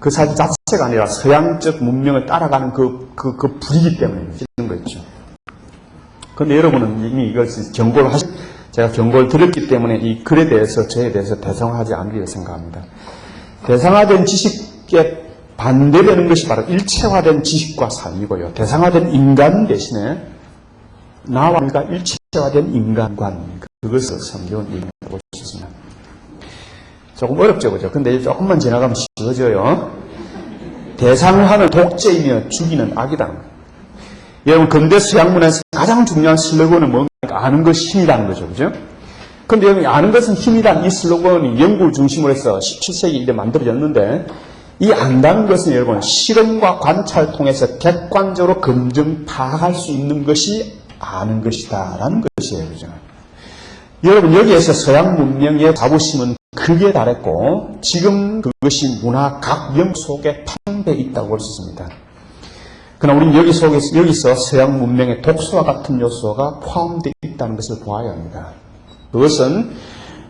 그 사실 자체가 아니라 서양적 문명을 따라가는 그 불이기 때문에 싫은 거 있죠. 그런데 여러분은 이미 이것을 경고를 제가 경고를 드렸기 때문에 이 글에 대해서 저에 대해서 대상화하지 않으리라 생각합니다. 대상화된 지식에 반대되는 것이 바로 일체화된 지식과 삶이고요. 대상화된 인간 대신에 나와 우리가 일체화된 인간관 그것을 성경은 이해하고 있습니다. 조금 어렵죠, 그죠? 근데 조금만 지나가면 쉬워져요. 대상화는 독재이며 죽이는 악이다. 여러분, 근대 서양문에서 가장 중요한 슬로건은 뭔가 아는 것이 힘이라는 거죠, 그죠? 근데 여러분, 아는 것은 힘이라는 이 슬로건이 연구를 중심으로 해서 17세기 이래 만들어졌는데, 이 안다는 것은 여러분, 실험과 관찰을 통해서 객관적으로 검증, 파악할 수 있는 것이 아는 것이다라는 것이에요, 그죠? 여러분, 여기에서 서양 문명의 자부심은 크게 달했고 지금 그것이 문화 각명 속에 탕배해 있다고 볼 수 있습니다. 그러나 우리는 여기서 서양 문명의 독서와 같은 요소가 포함되어 있다는 것을 보아야 합니다. 그것은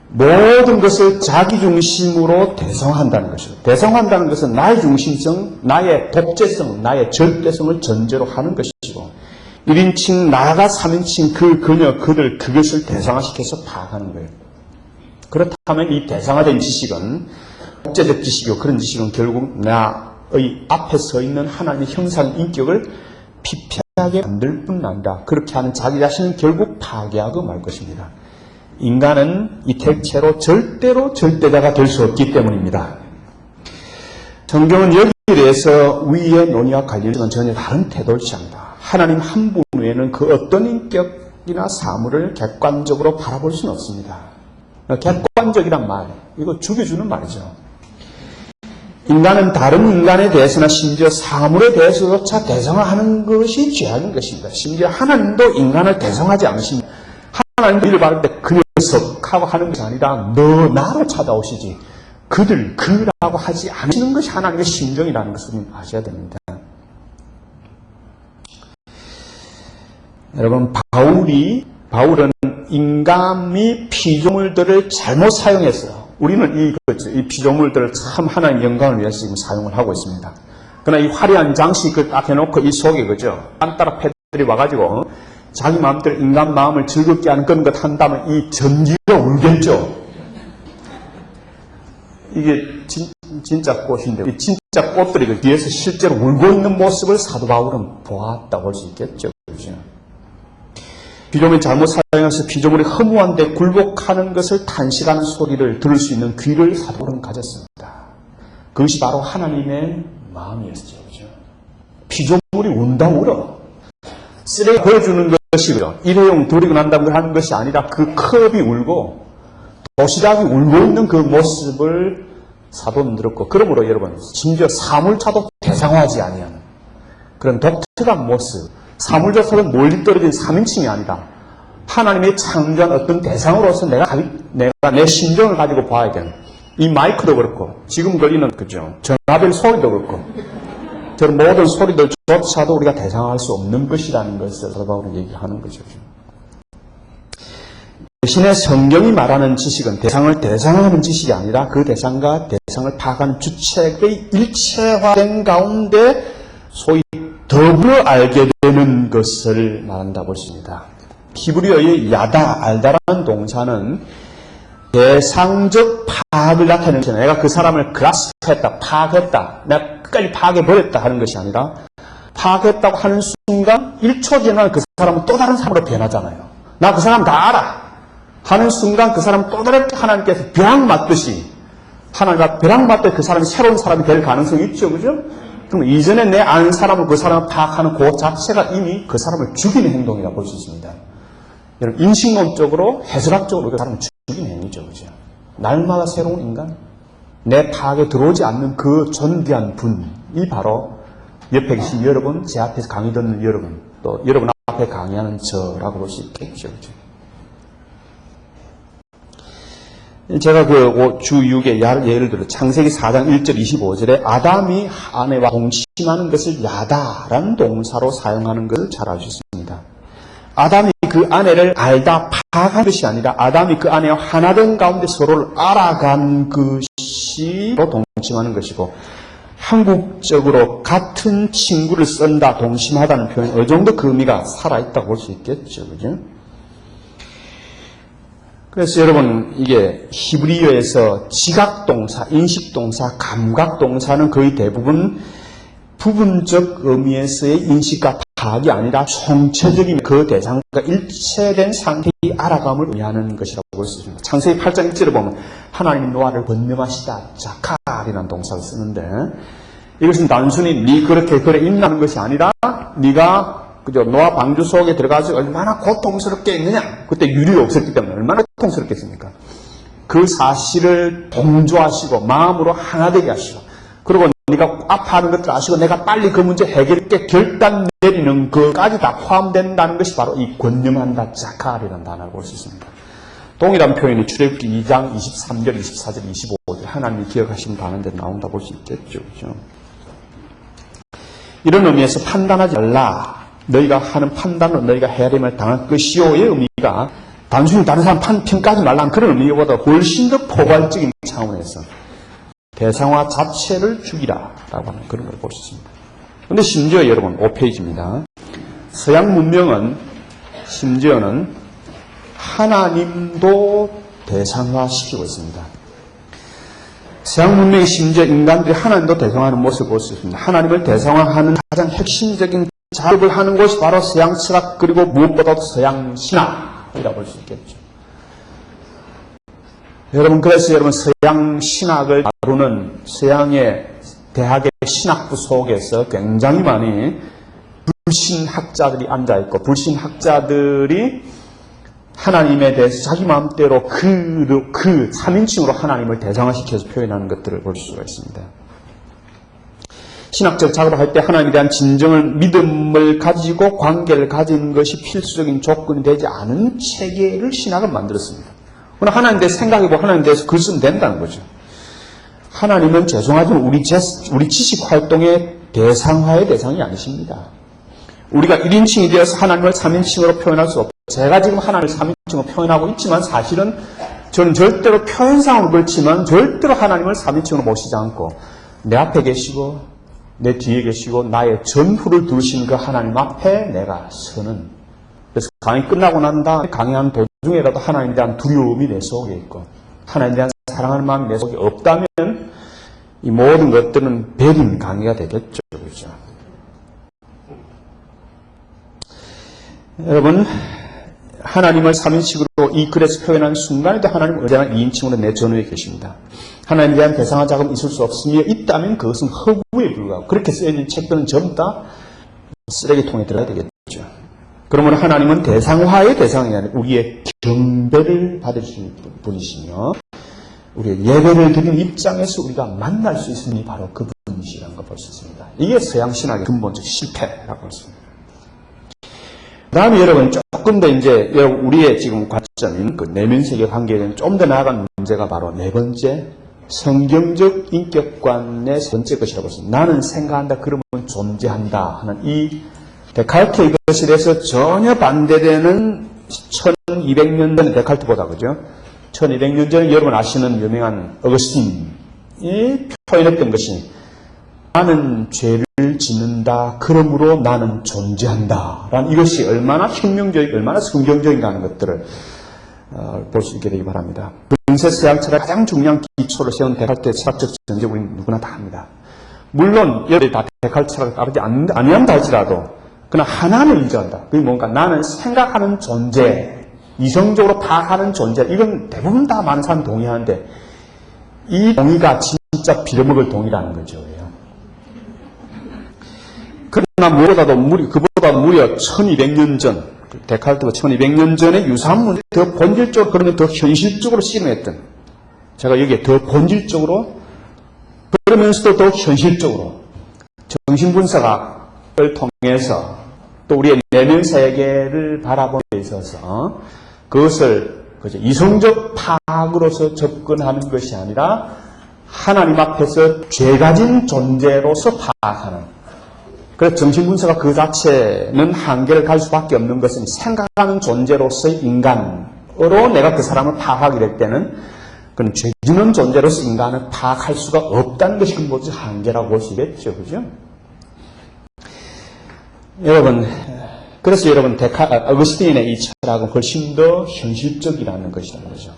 모든 것을 자기 중심으로 대성한다는 것이죠. 대성한다는 것은 나의 중심성, 나의 독재성, 나의 절대성을 전제로 하는 것이고 1인칭 나아가 3인칭 그것을 대상화시켜서 파악하는 거예요. 그렇다면 이 대상화된 지식은 독재적 지식이고 그런 지식은 결국 나의 앞에 서 있는 하나님의 형상 인격을 피폐하게 만들 뿐 아니라 그렇게 하는 자기 자신은 결국 파괴하고 말 것입니다. 인간은 이 택체로 절대로 절대자가 될 수 없기 때문입니다. 성경은 여기에 대해서 위의 논의와 관련된 전혀 다른 태도를 취합니다. 하나님 한 분 외에는 그 어떤 인격이나 사물을 객관적으로 바라볼 수는 없습니다. 객관적이란 말, 이거 죽여주는 말이죠. 인간은 다른 인간에 대해서나 심지어 사물에 대해서조차 대성화하는 것이 죄악인 것입니다. 심지어 하나님도 인간을 대성하지 않으십니다. 하나님도 이를 바를 때 그 녀석하고 하는 것이 아니라 너 나로 찾아오시지 그들 그라고 하지 않으시는 것이 하나님의 심정이라는 것을 아셔야 됩니다. 여러분 바울은 인간이 피조물들을 잘못 사용해서 우리는 이 피조물들을 참 하나님의 영광을 위해서 지금 사용을 하고 있습니다. 그러나 이 화려한 장식을 딱 해놓고 이 속에 그죠? 딴따라 패들이 와가지고 자기 마음대로 인간 마음을 즐겁게 하는 그런 것 한다면 이 전기가 울겠죠. 이게 진짜 꽃인데 이 진짜 꽃들이 그 뒤에서 실제로 울고 있는 모습을 사도 바울은 보았다고 볼 수 있겠죠. 그죠? 피조물이 잘못 사용해서 피조물이 허무한데 굴복하는 것을 탄식하는 소리를 들을 수 있는 귀를 사도 바울은 가졌습니다. 그것이 바로 하나님의 마음이었죠. 그죠? 피조물이 운다 울어. 쓰레기 보여주는 것이고요. 일회용 버리고 난다고 하는 것이 아니라 그 컵이 울고 도시락이 울고 있는 그 모습을 사도는 들었고 그러므로 여러분 심지어 사물차도 대상화하지 아니하는 그런 독특한 모습 사물조차도 멀리 떨어진 3인칭이 아니라 하나님의 창조한 어떤 대상으로서 내가 내 심정을 가지고 봐야 되는 이 마이크도 그렇고 지금 걸리는 그죠 전화벨 소리도 그렇고 저런 모든 소리들조차도 우리가 대상할 수 없는 것이라는 것을 사도 바울은 얘기하는 거죠. 대신에 성경이 말하는 지식은 대상을 대상하는 지식이 아니라 그 대상과 대상을 파악하는 주체의 일체화된 가운데 소위 더불어 알게 되는 것을 말한다고 볼 수 있습니다. 히브리어의 야다, 알다라는 동사는 대상적 파악을 나타내는 것이 아니라 내가 그 사람을 그라스했다, 파악했다, 내가 끝까지 파악해버렸다 하는 것이 아니라 파악했다고 하는 순간 1초 지나면 그 사람은 또 다른 사람으로 변하잖아요. 나 그 사람 다 알아 하는 순간 그 사람은 또 다른 하나님께서 벼락 맞듯이 하나님과 벼락 맞듯이 그 사람이 새로운 사람이 될 가능성이 있죠. 그죠? 그럼 이전에 내 아는 사람을 그 사람을 파악하는 그 자체가 이미 그 사람을 죽이는 행동이라고 볼 수 있습니다. 여러분, 인식론적으로, 해설학적으로 그 사람을 죽이는 행위죠. 그죠? 날마다 새로운 인간, 내 파악에 들어오지 않는 그 존귀한 분이 바로 옆에 계신 여러분, 제 앞에서 강의 듣는 여러분, 또 여러분 앞에 강의하는 저라고 볼 수 있겠죠. 그죠? 제가 그 주 6에 예를 들어 창세기 4장 1절 25절에 아담이 아내와 동침하는 것을 야다라는 동사로 사용하는 것을 잘 아셨습니다. 아담이 그 아내를 알다 파악한 것이 아니라 아담이 그 아내와 하나된 가운데 서로를 알아간 것이 동침하는 것이고, 한국적으로 같은 친구를 쓴다, 동침하다는 표현 어느 정도 그 의미가 살아있다고 볼 수 있겠죠. 그죠? 그래서 여러분, 이게 히브리어에서 지각동사, 인식동사, 감각동사는 거의 대부분 부분적 의미에서의 인식과 파악이 아니라 총체적인 그 대상과 일체된 상태의 알아감을 의미하는 것이라고 볼 수 있습니다. 창세기 8장 1절에 보면 하나님이 노아를 번nem하시다, 자칼이라는 동사를 쓰는데, 이것은 단순히 네 그렇게 그래 있나는 것이 아니라 네가 그죠? 노아 방주 속에 들어가서 얼마나 고통스럽게 했느냐. 그때 유리가 없었기 때문에 얼마나 고통스럽겠습니까? 그 사실을 동조하시고 마음으로 하나 되게 하시고, 그리고 네가 아파하는 것들 아시고 내가 빨리 그 문제 해결할게 결단 내리는 그까지 다 포함된다는 것이 바로 이 권념한다, 자칼이라는 단어를 볼 수 있습니다. 동일한 표현이 출애굽기 2장 23절, 24절, 25절 하나님이 기억하시면 가는 데 나온다 볼 수 있겠죠. 그죠? 이런 의미에서 판단하지 말라. 너희가 하는 판단으로 너희가 헤아림을 당할 것이오의 의미가 단순히 다른 사람 평가하지 말라는 그런 의미보다 훨씬 더 포괄적인 차원에서 대상화 자체를 죽이라 라고 하는 그런 걸 볼 수 있습니다. 그런데 심지어 여러분 5페이지입니다. 서양 문명은 심지어는 하나님도 대상화시키고 있습니다. 서양 문명이 심지어 인간들이 하나님도 대상화하는 모습을 볼 수 있습니다. 하나님을 대상화하는 가장 핵심적인 작업을 하는 것이 바로 서양 철학, 그리고 무엇보다도 서양 신학이라고 볼 수 있겠죠. 여러분, 그래서 여러분 서양 신학을 다루는 서양의 대학의 신학부 속에서 굉장히 많이 불신학자들이 앉아있고, 불신학자들이 하나님에 대해서 자기 마음대로 그 3인칭으로 하나님을 대상화시켜서 표현하는 것들을 볼 수가 있습니다. 신학적 작업을 할 때 하나님에 대한 진정을 믿음을 가지고 관계를 가진 것이 필수적인 조건이 되지 않은 체계를 신학은 만들었습니다. 그러나 하나님에 대해서 생각해보고 하나님에 대해서 글 쓰면 된다는 거죠. 하나님은 죄송하지만 우리 지식 활동의 대상화의 대상이 아니십니다. 우리가 1인칭이 되어서 하나님을 3인칭으로 표현할 수 없고, 제가 지금 하나님을 3인칭으로 표현하고 있지만 사실은 저는 절대로 표현상으로 그렇지만 절대로 하나님을 3인칭으로 모시지 않고 내 앞에 계시고 내 뒤에 계시고 나의 전후를 두신 그 하나님 앞에 내가 서는, 그래서 강의 끝나고 난 다음에 강의하는 도중에라도 하나님에 대한 두려움이 내 속에 있고 하나님에 대한 사랑하는 마음이 내 속에 없다면 이 모든 것들은 베린 강의가 되겠죠. 그렇죠? 여러분, 하나님을 3인칭으로 이 글에서 표현한 순간에도 하나님은 언제나 2인칭으로 내 전후에 계십니다. 하나님에 대한 대상화 작업은 있을 수 없으며 있다면 그것은 허구에 불과하고, 그렇게 쓰여진 책들은 전부 다 쓰레기통에 들어가야 되겠죠. 그러면 하나님은 대상화의 대상이 아니라 우리의 경배를 받으실 분이시며 우리의 예배를 드리는 입장에서 우리가 만날 수 있으니 바로 그분이시라는 걸 볼 수 있습니다. 이게 서양신학의 근본적 실패라고 할 수 있습니다. 그 다음에 여러분 조금 더 이제 우리의 지금 관점인 그 내면세계 관계에 대한 좀 더 나아간 문제가 바로 네 번째 성경적 인격관의 세 번째 것이라고 했습니다. 나는 생각한다 그러면 존재한다 하는 이 데카르트의 것에 대해서 전혀 반대되는 1200년 전 데카르트보다, 그죠? 1200년 전에 여러분 아시는 유명한 어거스틴이 표현했던 것이 나는 죄를 짓는다 그러므로 나는 존재한다 라는 이것이 얼마나 혁명적이고 얼마나 성경적인가 하는 것들을 볼 수 있게 되기 바랍니다. 근세 서양 철학의 가장 중요한 기초를 세운 데카르트의 철학적 전제 우리는 누구나 다 합니다. 물론 여러분이 다 데카르트 철학을 따르지 아니한다 할지라도 그러나 하나는 인정한다. 그게 뭔가 나는 생각하는 존재, 이성적으로 파악하는 존재, 이건 대부분 다 많은 사람이 동의하는데 이 동의가 진짜 빌어먹을 동의라는 거죠. 그러나 그보다 무려 1200년 전, 데카르트가 1200년 전에 유사한 문제, 더 본질적으로, 그러면 더 현실적으로 씨름했던, 제가 여기에 더 본질적으로, 그러면서도 더 현실적으로, 정신분석학을 통해서 또 우리의 내면 세계를 바라보는 데 있어서 그것을 이성적 파악으로서 접근하는 것이 아니라 하나님 앞에서 죄 가진 존재로서 파악하는, 그래서 정신분석학 그 자체는 한계를 갈 수밖에 없는 것은 생각하는 존재로서의 인간으로 내가 그 사람을 파악하게 될 때는 그는 죄지는 존재로서 인간을 파악할 수가 없다는 것이 근본적 한계라고 볼 수 있겠죠. 그죠? 여러분, 그래서 여러분, 어거스틴의 이 철학은 훨씬 더 현실적이라는 것이라는 거죠.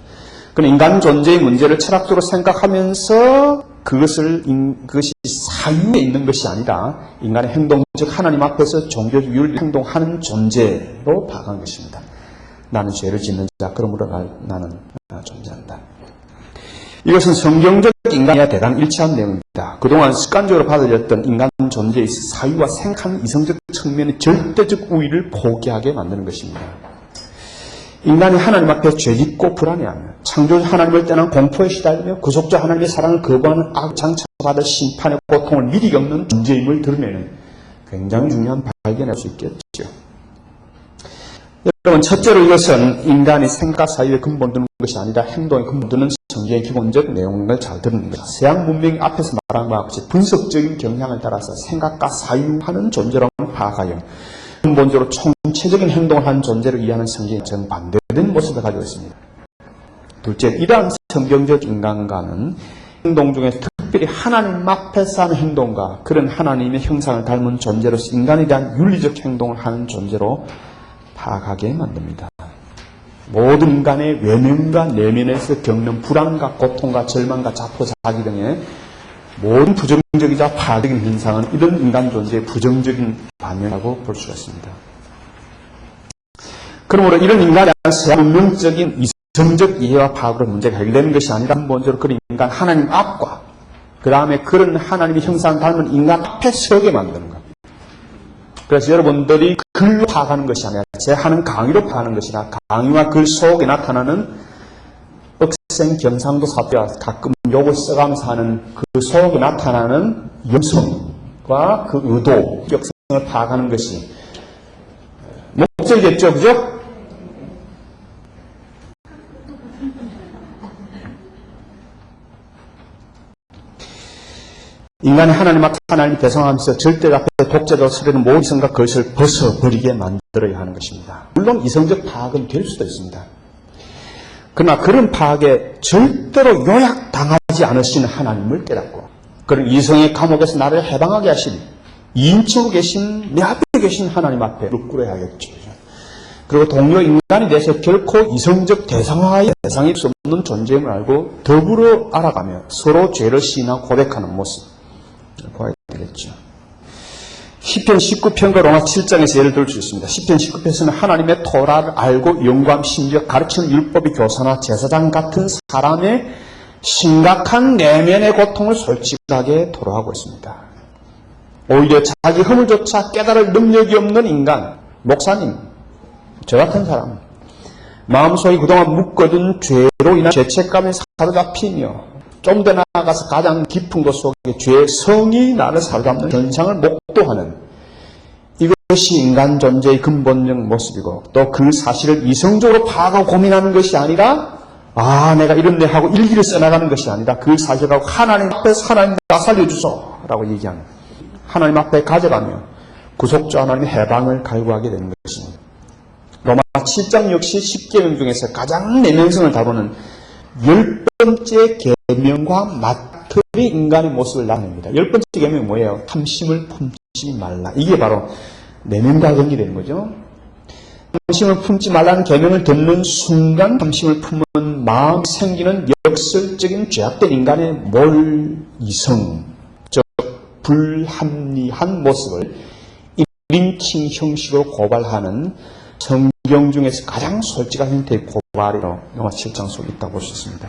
그는 인간 존재의 문제를 철학적으로 생각하면서 그것이 사유에 있는 것이 아니라 인간의 행동, 즉 하나님 앞에서 종교적 윤리 행동하는 존재로 파악한 것입니다. 나는 죄를 짓는 자, 그러므로 나는 존재한다. 이것은 성경적 인간이야 대단히 일치한 내용입니다. 그동안 습관적으로 받아들였던 인간 존재의 사유와 생각하는 이성적 측면의 절대적 우위를 포기하게 만드는 것입니다. 인간이 하나님 앞에 죄짓고 불안해하며 창조주 하나님을 떠난 공포에 시달리며 구속자 하나님의 사랑을 거부하는 장차받을 심판의 고통을 미리 겪는 존재임을 들으면 굉장히 중요한 발견을 할 수 있겠죠. 여러분, 첫째로 이것은 인간이 생각 사유에 근본 두는 것이 아니라 행동에 근본 두는 성경의 기본적 내용을 잘 듣는 것입니다. 서양 문명이 앞에서 말한 바와 같이 분석적인 경향을 따라서 생각과 사유하는 존재로 파악하여 근본적으로 총체적인 행동을 하는 존재를 이해하는 성경이 정반대된 모습을 가지고 있습니다. 둘째, 이러한 성경적 인간과는 행동 중에 특별히 하나님 앞에서 하는 행동과 그런 하나님의 형상을 닮은 존재로서 인간에 대한 윤리적 행동을 하는 존재로 파악하게 만듭니다. 모든 인간의 외면과 내면에서 겪는 불안과 고통과 절망과 자포, 자기 등의 모든 부정적이자 파악적인 현상은 이런 인간 존재의 부정적인 반면이라고 볼 수가 있습니다. 그러므로 이런 인간에 대한 서양 문명적인 이성적 이해와 파악으로 문제가 해결되는 것이 아니라 근본적으로 그런 인간 하나님 앞과 그 다음에 그런 하나님의 형상을 닮은 인간 앞에 서게 만드는 것. 그래서 여러분들이 글로 파악하는 것이 아니라 제 하는 강의로 파악하는 것이라 강의와 글 속에 나타나는 억생 경상도 사투리와 가끔 욕을 써가면서 하는 그 속에 나타나는 염성과 그 의도, 역성을 파악하는 것이 목적이겠죠, 그죠? 인간이 하나님 앞에 하나님이 대성하면서 절대 앞에 독재자로 서려는 모든 생각 그것을 벗어버리게 만들어야 하는 것입니다. 물론 이성적 파악은 될 수도 있습니다. 그러나 그런 파악에 절대로 요약당하지 않으시는 하나님을 깨닫고 그런 이성의 감옥에서 나를 해방하게 하신 2인칭으로 계신 내 앞에 계신 하나님 앞에 무릎 꿇어야 하겠죠. 그리고 동료 인간에 대해서 결코 이성적 대상화의 대상일 수 없는 존재임을 알고 더불어 알아가며 서로 죄를 시인하고 고백하는 모습 보아야 되겠죠. 시편 19편과 로마 7장에서 예를 들 수 있습니다. 시편 19편에서는 하나님의 토라를 알고 영감, 심지어 가르치는 율법의 교사나 제사장 같은 사람의 심각한 내면의 고통을 솔직하게 토로하고 있습니다. 오히려 자기 허물조차 깨달을 능력이 없는 인간, 목사님, 저 같은 사람, 마음속에 그동안 묶어둔 죄로 인한 죄책감에 사로잡히며 좀 더 나아가서 가장 깊은 곳 속에 죄의 성이 나를 사로잡는 현상을 목도하는 이것이 인간 존재의 근본적 모습이고 또 그 사실을 이성적으로 파악하고 고민하는 것이 아니라 내가 이렇네 하고 일기를 써나가는 것이 아니라 그걸 사실하고 하나님 앞에서 하나님 나 살려주소 라고 얘기하는, 하나님 앞에 가져가며 구속주 하나님의 해방을 갈구하게 되는 것입니다. 로마 7장 역시 10계명 중에서 가장 내면성을 다루는 10번째 계명과 맞틀이 인간의 모습을 나타냅니다. 10번째 계명이 뭐예요? 탐심을 품지 말라. 이게 바로 내면과 연결되는 거죠. 탐심을 품지 말라는 계명을 듣는 순간 탐심을 품은 마음이 생기는 역설적인 죄악된 인간의 몰이성, 즉 불합리한 모습을 1인칭 형식으로 고발하는 성경 중에서 가장 솔직한 형태의 고발이로 로마 7장 속에 있다고 볼 수 있습니다.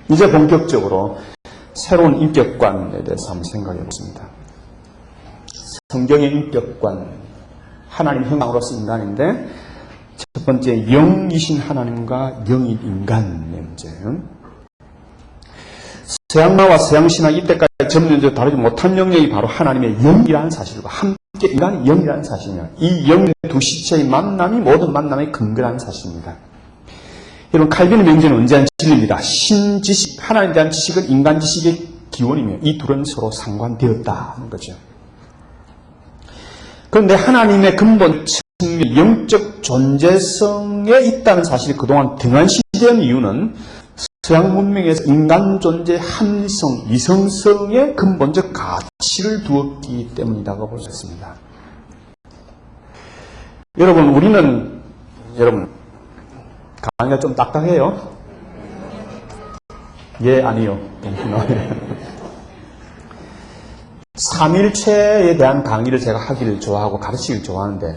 이제 본격적으로 새로운 인격관에 대해서 한번 생각해 보겠습니다. 성경의 인격관, 하나님 형상으로서 인간인데 첫 번째 영이신 하나님과 영인 인간의 문제예요. 서양마와 서양신학 이때까지 전문적으로 다루지 못한 영역이 바로 하나님의 영이라는 사실과 함께 인간이 영이라는 사실이며 이 영의 두 시체의 만남이 모든 만남의 근거라는 사실입니다. 여러분 칼빈의 명제는 언제나 진리입니다. 신지식, 하나님에 대한 지식은 인간 지식의 기원이며 이 둘은 서로 상관되었다는 거죠. 그런데 하나님의 근본 측면, 영적 존재성에 있다는 사실이 그동안 등한시된 이유는 서양 문명에서 인간 존재의 합리성, 이성성에 근본적 가치를 두었기 때문이라고 볼 수 있습니다. 여러분, 강의가 좀 딱딱해요? 예, 아니요. 삼일체에 대한 강의를 제가 하기를 좋아하고 가르치기를 좋아하는데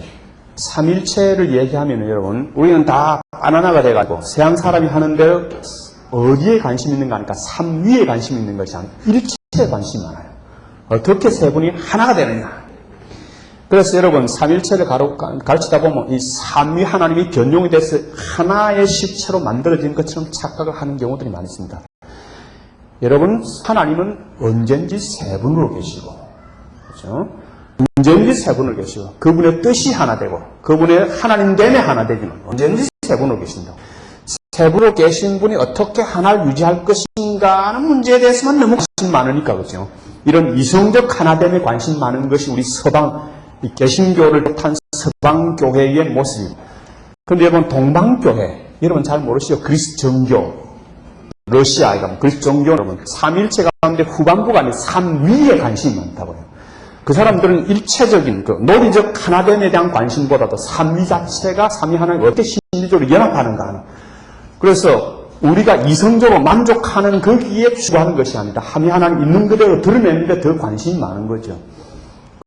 삼일체를 얘기하면 여러분 우리는 다 바나나가 돼가지고 서양 사람이 하는 대로 어디에 관심 있는가 하니까 삼위에 관심 있는 것이 아니라 일체에 관심이 많아요. 어떻게 세 분이 하나가 되느냐. 그래서 여러분 삼일체를 가르치다 보면 이 삼위 하나님이 변용이 돼서 하나의 실체로 만들어진 것처럼 착각을 하는 경우들이 많이 있습니다. 여러분 하나님은 언제든지 세 분으로 계시고 그렇죠? 언제든지 세 분으로 계시고 그분의 뜻이 하나 되고 그분의 하나님 됨에 하나 되지만 언제든지 세 분으로 계신다고. 세 분으로 계신 분이 어떻게 하나를 유지할 것인가 하는 문제에 대해서만 너무 관심 많으니까 그렇죠. 이런 이성적 하나됨에 관심 많은 것이 우리 서방 개신교를 탄 서방교회의 모습입니다. 그런데 여러분 동방교회 여러분 잘 모르시죠? 그리스 정교 러시아에 가면 그리스 정교 여러분 삼일체 가운데 후반부가 아니라 삼위에 관심이 많다고요. 그 사람들은 일체적인 논리적 하나됨에 대한 관심보다도 삼위 자체가 삼위 하나님과 어떻게 심리적으로 연합하는가 하는. 그래서 우리가 이성적으로 만족하는 거기에 추구하는 것이 아니라 삼위 하나님 있는 그대로 드러내는 데 더 관심이 많은 거죠.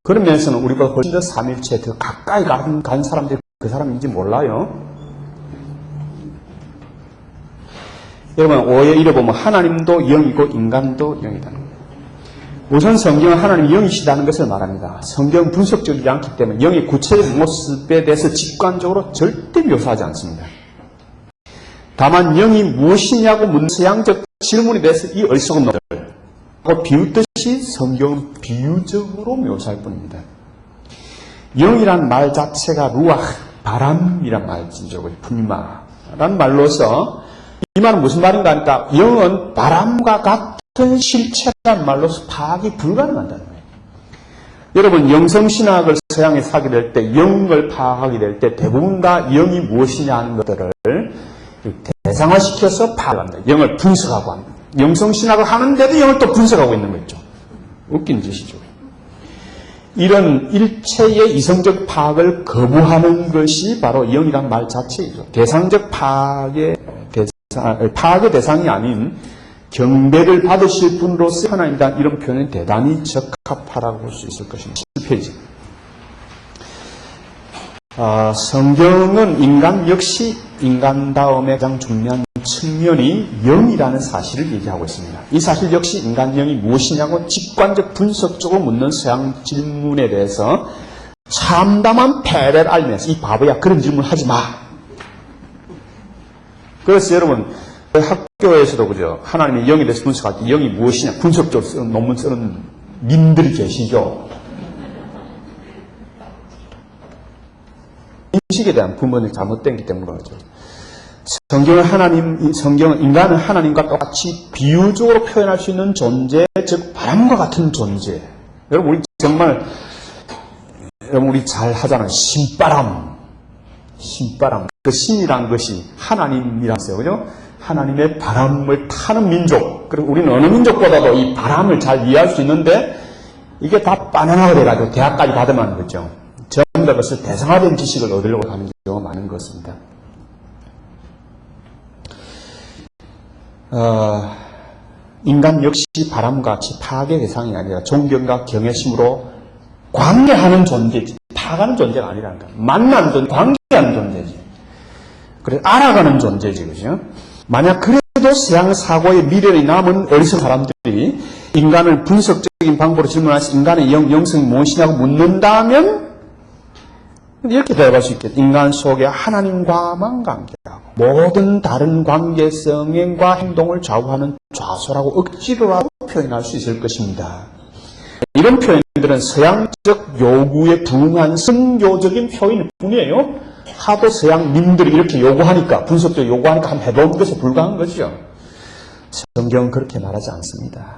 그런 면에서는 우리보다 훨씬 더 삼일체에 더 가까이 간 사람들이 그 사람인지 몰라요. 여러분 오해 잃어보면 하나님도 영이고 인간도 영이다. 우선 성경은 하나님이 영이시다는 것을 말합니다. 성경은 분석적이지 않기 때문에 영의 구체적인 모습에 대해서 직관적으로 절대 묘사하지 않습니다. 다만 영이 무엇이냐고 묻는 서양적 질문에 대해서 이 어리석은 놈들 비웃듯이 성경은 비유적으로 묘사할 뿐입니다. 영이란 말 자체가 루아흐, 바람이란 말이죠. 분마란 말로서 이 말은 무슨 말인가 하니까 영은 바람과 같은 실체란 말로서 파악이 불가능하다는 거예요. 여러분 영성신학을 서양에서 하게 될 때 영을 파악하게 될 때 대부분 다 영이 무엇이냐 하는 것들을 대상화시켜서 파악합니다. 영을 분석하고 합니다. 영성신학을 하는데도 영을 또 분석하고 있는 거죠. 웃긴 짓이죠. 이런 일체의 이성적 파악을 거부하는 것이 바로 영이란 말 자체이죠. 대상적 파악의 대상이 아닌 경배를 받으실 분으로서 하나님이다. 이런 표현은 대단히 적합하다고 볼 수 있을 것입니다. 7페이지. 성경은 인간 역시 인간다움의 가장 중요한 측면이 영이라는 사실을 얘기하고 있습니다. 이 사실 역시 인간 영이 무엇이냐고 직관적 분석적으로 묻는 서양 질문에 대해서 참담한 패배를 알면서 이 바보야 그런 질문 하지 마. 그래서 여러분 학교에서도 그죠 하나님의 영에 대해서 분석할 때 영이 무엇이냐 분석적으로 쓰는 논문 쓰는 님들이 계시죠. 인식에 대한 부분이 잘못된기 때문에 그러죠. 성경은 인간을 하나님과 똑같이 비유적으로 표현할 수 있는 존재, 즉 바람과 같은 존재. 여러분 우리 잘 하잖아요. 신바람. 그 신이란 것이 하나님이라서요, 그죠? 하나님의 바람을 타는 민족. 그리고 우리는 어느 민족보다도 이 바람을 잘 이해할 수 있는데 이게 다 바나나가 돼가지고 대학까지 받으면 그죠? 전부 다 그것을 대상화된 지식을 얻으려고 하는 경우가 많은 것입니다. 인간 역시 바람같이 파괴 대상이 아니라 존경과 경외심으로 관계하는 존재지, 파가는 존재가 아니라는 거야. 만나는 존재, 관계하는 존재지. 그래서 알아가는 존재지, 그죠? 만약 그래도 서양 사고의 미련이 남은 어리석은 사람들이 인간을 분석적인 방법으로 질문해서 인간의 영성이 무엇이냐고 묻는다면 이렇게 대답할 수 있겠죠. 인간 속에 하나님과만 관계하고 모든 다른 관계성과 행동을 좌우하는 좌소라고 억지로라도 표현할 수 있을 것입니다. 이런 표현들은 서양적 요구에 부응한 선교적인 표현일 뿐이에요. 하도 서양민들이 이렇게 요구하니까, 분석적으로 요구하니까 한번 해본 것에 불과한 거죠. 성경은 그렇게 말하지 않습니다.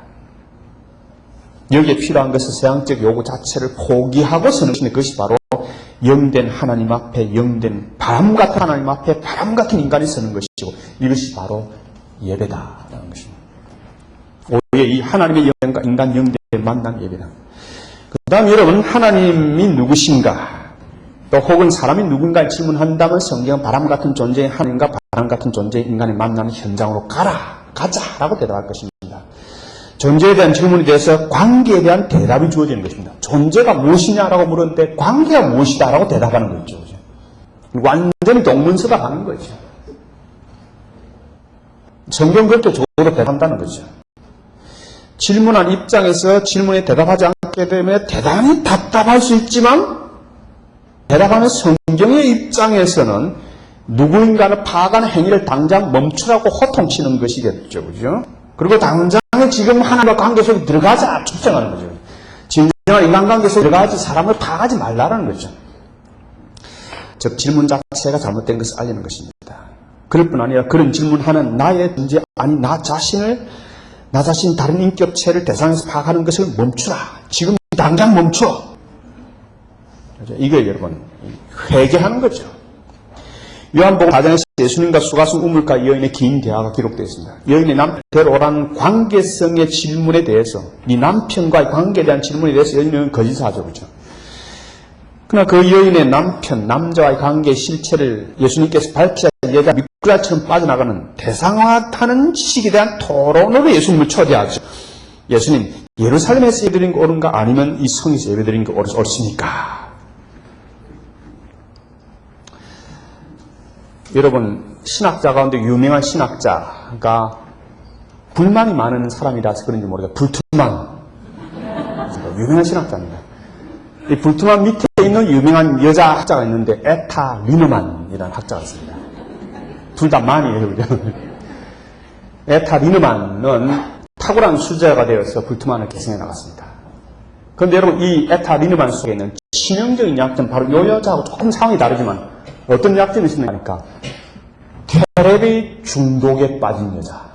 여기에 필요한 것은 서양적 요구 자체를 포기하고서는 그것이 바로 영된 하나님 앞에, 영된 바람 같은 하나님 앞에 바람 같은 인간이 서는 것이고, 이것이 바로 예배다라는 것입니다. 오히려 이 하나님의 영과 인간 영된 만난 예배다. 그 다음 여러분, 하나님이 누구신가? 또 혹은 사람이 누군가를 질문한다면 성경은 바람 같은 존재인 하나님과 바람 같은 존재인 인간의 만나는 현장으로 가자라고 대답할 것입니다. 존재에 대한 질문에 대해서 관계에 대한 대답이 주어지는 것입니다. 존재가 무엇이냐라고 물었는데 관계가 무엇이다라고 대답하는 거죠. 완전히 동문서답하는 거죠. 성경 그렇게 적어도 대답한다는 거죠. 질문한 입장에서 질문에 대답하지 않게 되면 대단히 답답할 수 있지만 대답하는 성경의 입장에서는 누구인가를 파악하는 행위를 당장 멈추라고 호통치는 것이겠죠. 그죠? 그리고 당장에 지금 하나님과 관계 속에 들어가자 축정하는 거죠. 진정한 인간관계 속에 들어가지 사람을 파악하지 말라는 거죠. 즉 질문 자체가 잘못된 것을 알리는 것입니다. 그럴 뿐 아니라 그런 질문하는 나의 존재 아니 나 자신 다른 인격체를 대상에서 파악하는 것을 멈추라. 지금 당장 멈춰. 이게 여러분 회개하는 거죠. 요한복음 4장에서 예수님과 수가성 우물가 여인의 긴 대화가 기록되어 있습니다. 여인의 남편대로 오라는 관계성의 질문에 대해서, 네 남편과의 관계에 대한 질문에 대해서 여인은 거짓하죠, 그죠? 그러나 그 여인의 남자와의 관계의 실체를 예수님께서 밝히자 여자 미꾸라지처럼 빠져나가는 대상화하는 지식에 대한 토론으로 예수님을 초대하죠. 예수님, 예루살렘에서 예배드린 거 옳은가? 아니면 이 성에서 예배드린 거 옳습니까? 여러분, 신학자 가운데 유명한 신학자가 불만이 많은 사람이라서 그런지 모르겠어요. 불투만. 유명한 신학자입니다. 이 불투만 밑에 있는 유명한 여자 학자가 있는데 에타 리너만이라는 학자가 있습니다. 둘 다 만이에요, 그죠? 에타 리너만은 탁월한 수제자가 되어서 불투만을 계승해 나갔습니다. 그런데 여러분, 이 에타 리너만 속에 있는 치명적인 약점, 바로 이 여자하고 조금 상황이 다르지만 어떤 약점이 있습니까? 테레비 중독에 빠진 여자.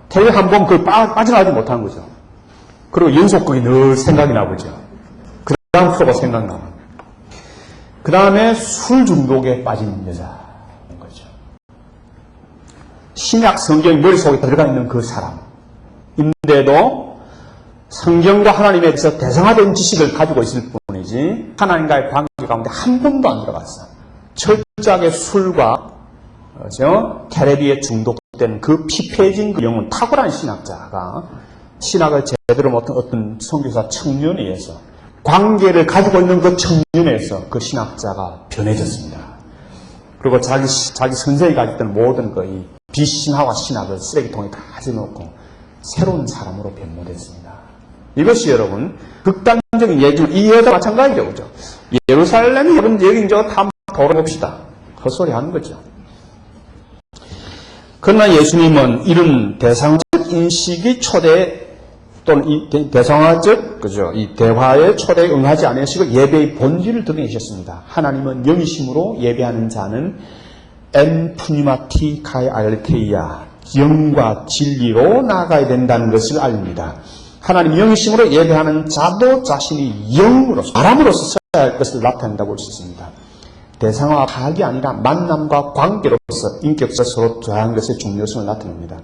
테레비 한 번 그 빠져나가지 못하는 거죠. 그리고 연속극이 늘 생각이 나보죠. 그 다음 프로가 생각나는. 그 다음에 술 중독에 빠진 여자인 거죠. 신약 성경이 머릿속에 들어가 있는 그 사람인데도 성경과 하나님에 대해서 대상화된 지식을 가지고 있을 뿐이지 하나님과의 관계 가운데 한 번도 안 들어갔어. 철저하게 술과 테레비에 중독된 그 피폐해진 그 영혼, 탁월한 신학자가 신학을 제대로 못한 어떤 선교사 청년에 의해서 관계를 가지고 있는 그 청년에 의해서 그 신학자가 변해졌습니다. 그리고 자기 선생이 가졌던 모든 그 비신학과 신학을 쓰레기통에 다 집어넣고 새로운 사람으로 변모됐습니다. 이것이 여러분 극단적인 얘기는 이 여자 마찬가지죠. 그죠? 예루살렘이 여러분 여기 저거 다 돌아봅시다. 헛소리 하는 거죠. 그러나 예수님은 이런 대상적 인식이 초대 또는 이 대상화적 그죠? 이 대화의 초대에 응하지 않으시고 예배의 본질을 드러내셨습니다. 하나님은 영이심으로 예배하는 자는 엔 푸니마티 카이 알테이아, 영과 진리로 나아가야 된다는 것을 알립니다. 하나님 영이심으로 예배하는 자도 자신이 영으로서, 사람으로서 서야 할 것을 나타낸다고 볼 수 있습니다. 대상화 파악이 아니라 만남과 관계로서 인격적 서로 대화하는 것의 중요성을 나타냅니다.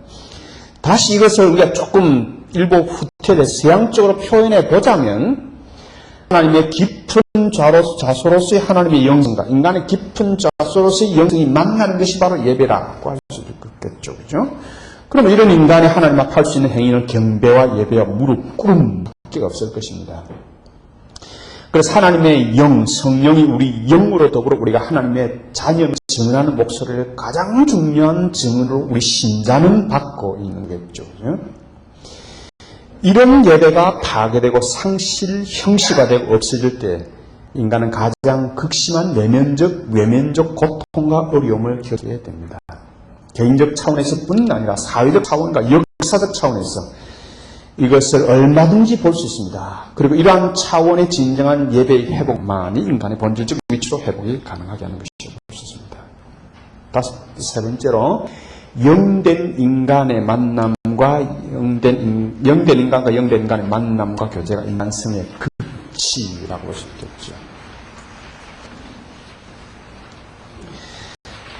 다시 이것을 우리가 조금 일부 후퇴돼 서양적으로 표현해 보자면 하나님의 깊은 자소로서의 하나님의 영성과 인간의 깊은 자소로서의 영성이 만나는 것이 바로 예배라고 할 수 있겠죠. 그죠? 그러면 이런 인간이 하나님 앞에 할 수 있는 행위는 경배와 예배와 무릎 꿇음밖에 없을 것입니다. 그래서 하나님의 영, 성령이 우리 영으로 더불어 우리가 하나님의 자녀를 증언하는 목소리를 가장 중요한 증언으로 우리 신자는 받고 있는 거겠죠. 이런 예배가 파괴되고 상실, 형식화되고 없어질 때 인간은 가장 극심한 내면적, 외면적 고통과 어려움을 겪게 됩니다. 개인적 차원에서뿐 아니라 사회적 차원과 역사적 차원에서 이것을 얼마든지 볼 수 있습니다. 그리고 이러한 차원의 진정한 예배의 회복만이 인간의 본질적 위치로 회복이 가능하게 하는 것이라고 볼 수 있습니다. 세 번째로 영된 인간의 만남과 영된 인간과 영된 인간의 만남과 교제가 인간성의 극치라고 볼 수 있겠죠.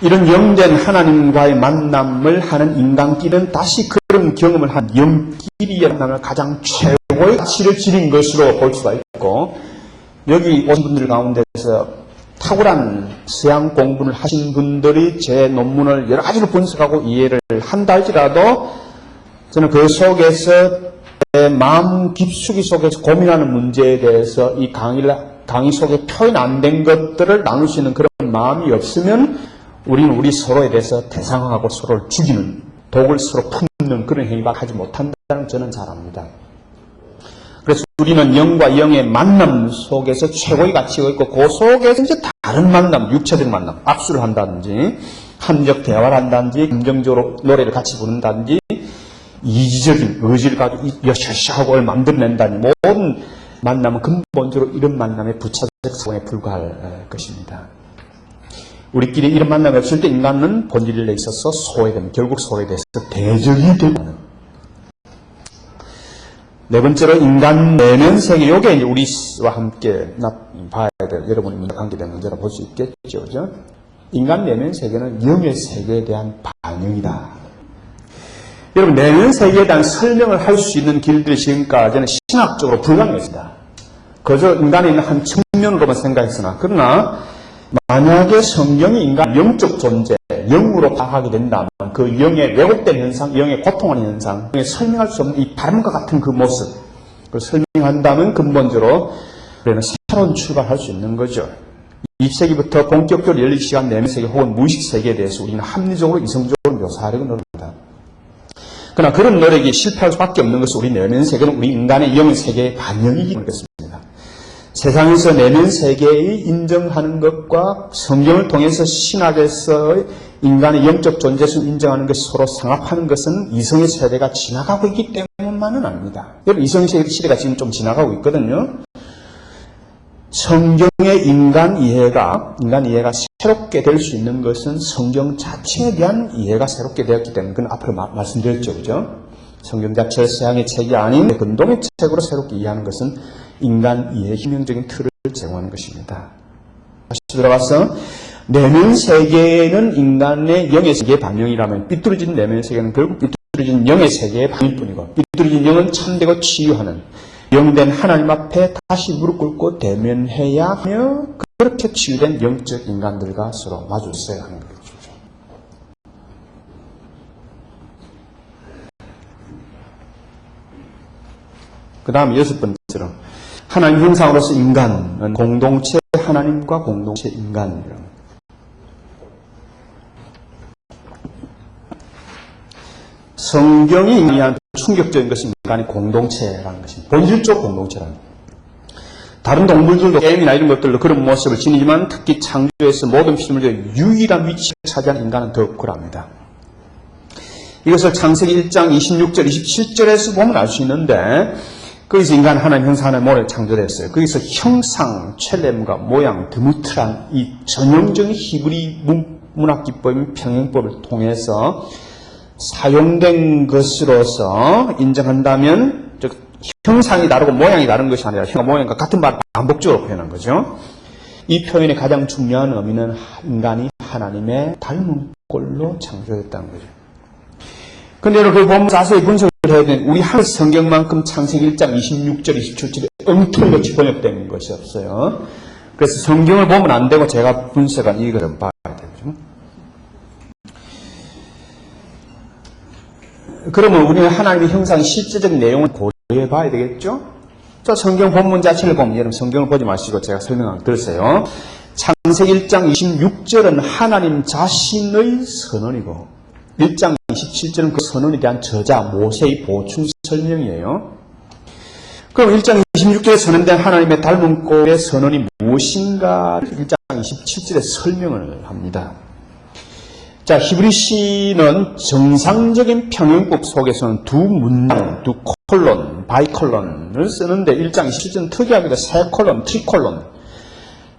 이런 영된 하나님과의 만남을 하는 인간끼리는 다시 그런 경험을 한 영끼리의 만남을 가장 최고의 가치를 지닌 것으로 볼 수가 있고, 여기 오신 분들 가운데서 탁월한 서양 공부를 하신 분들이 제 논문을 여러 가지로 분석하고 이해를 한다 할지라도 저는 그 속에서 제 마음 깊숙이 속에서 고민하는 문제에 대해서 이 강의 속에 표현 안 된 것들을 나눌 수 있는 그런 마음이 없으면 우리는 우리 서로에 대해서 대상화하고 서로를 죽이는, 독을 서로 품는 그런 행위가 하지 못한다는 저는 잘 압니다. 그래서 우리는 영과 영의 만남 속에서 최고의 가치가 있고, 그 속에서 이제 다른 만남, 육체적 만남, 악수를 한다든지, 함적 대화를 한다든지, 감정적으로 노래를 같이 부른다든지, 이지적인 의지를 가지고 여샤샤하고 만들어낸다니, 모든 만남은 근본적으로 이런 만남의 부차적 사원에 불과할 것입니다. 우리끼리 이런 만남이 없을 때 인간은 본질에 있어서 소외됩니다. 결국 소외돼서 대적이 되고. 네 번째로 인간 내면 세계, 요게 이제 우리와 함께 봐야 될 여러분이 관계된 문제라 볼 수 있겠죠. 그죠? 인간 내면 세계는 영의 세계에 대한 반영이다. 여러분, 내면 세계에 대한 설명을 할 수 있는 길들이 지금까지는 신학적으로 불가능했습니다. 그저 인간에 있는 한 측면으로만 생각했으나, 그러나 만약에 성경이 인간 영적 존재, 영으로 파악하게 된다면 그 영의 왜곡된 현상, 영의 고통하는 현상, 영의 설명할 수 없는 이 바람과 같은 그 모습, 그걸 설명한다면 근본적으로 우리는 새로운 출발할 수 있는 거죠. 20세기부터 본격적으로 열리기 시작한 내면세계 혹은 무의식세계에 대해서 우리는 합리적으로 이성적으로 묘사하려고 노력합니다. 그러나 그런 노력이 실패할 수밖에 없는 것은 우리 내면세계는 우리 인간의 영의 세계의 반영이기 때문이겠습니다. 세상에서 내면 세계의 인정하는 것과 성경을 통해서 신학에서 인간의 영적 존재성을 인정하는 것이 서로 상합하는 것은 이성의 세대가 지나가고 있기 때문만은 아닙니다. 여러분, 이성의 시대가 지금 좀 지나가고 있거든요. 성경의 인간 이해가 새롭게 될 수 있는 것은 성경 자체에 대한 이해가 새롭게 되었기 때문에, 그건 앞으로 말씀드렸죠. 그죠? 성경 자체를 서양의 책이 아닌 근동의 책으로 새롭게 이해하는 것은 인간 이해의 희명적인 틀을 제공하는 것입니다. 다시 들어가서 내면 세계는 인간의 영의 세계의 반영이라면 삐뚤어진 내면 세계는 결국 삐뚤어진 영의 세계의 반영일 뿐이고, 삐뚤어진 영은 참되고 치유하는 영된 하나님 앞에 다시 무릎 꿇고 대면해야 하며, 그렇게 치유된 영적 인간들과 서로 마주쳐야 하는 거죠. 그 다음 여섯 번째로 하나님 형상으로서 인간은 공동체 하나님과 공동체 인간이라. 성경이 인간한 충격적인 것이 인간의 공동체라는 것입니다. 본질적 공동체라는 것입니다. 다른 동물들도 게임이나 이런 것들로 그런 모습을 지니지만 특히 창조에서 모든 피조물의 유일한 위치를 차지한 인간은 더욱 그럽니다. 이것을 창세기 1장 26절, 27절에서 보면 알 수 있는데, 거기서 인간 하나님 형상 하나님 모델 창조됐어요. 거기서 형상, 첼렘과 모양, 드무트란 이 전형적인 히브리 문학기법인 평행법을 통해서 사용된 것으로서 인정한다면, 즉 형상이 다르고 모양이 다른 것이 아니라 형과 모양과 같은 말을 반복적으로 표현한 거죠. 이 표현의 가장 중요한 의미는 인간이 하나님의 닮은 꼴로 창조됐다는 거죠. 근데 여러분, 그 본문 자세히 분석을 해야 되는, 우리 한 성경만큼 창세기 1장 26절, 27절에 엉터리같이 번역된 것이 없어요. 그래서 성경을 보면 안 되고 제가 분석한 이거를 봐야 되죠. 그러면 우리는 하나님의 형상의 실제적 내용을 고려해 봐야 되겠죠? 자, 성경 본문 자체를 보면, 여러분 성경을 보지 마시고 제가 설명을 드렸어요. 창세기 1장 26절은 하나님 자신의 선언이고, 1장 27절은 그 선언에 대한 저자 모세의 보충 설명이에요. 그럼 1장 26절에 선언된 하나님의 닮은 꼴의 선언이 무엇인가 1장 27절에 설명을 합니다. 자, 히브리 시는 정상적인 평행법 속에서는 두 문장, 두 콜론, 바이콜론을 쓰는데 1장 27절은 특이하게도 세 콜론, 트리콜론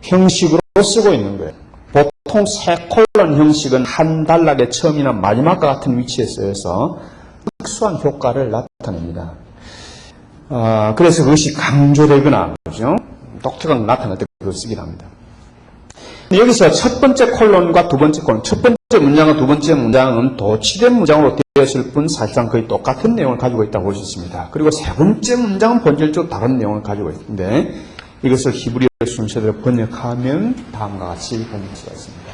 형식으로 쓰고 있는 거예요. 보통 세 콜론 형식은 한 단락의 처음이나 마지막과 같은 위치에 쓰여서 특수한 효과를 나타냅니다. 그래서 그것이 강조되거나, 그죠? 독특하게 나타날 때 그걸 쓰긴 합니다. 여기서 첫 번째 콜론과 두 번째 콜론, 첫 번째 문장과 두 번째 문장은 도치된 문장으로 되었을 뿐 사실상 거의 똑같은 내용을 가지고 있다고 볼 수 있습니다. 그리고 세 번째 문장은 본질적으로 다른 내용을 가지고 있는데 이것을 히브리어 순서대로 번역하면 다음과 같이 번역할 수가 있습니다.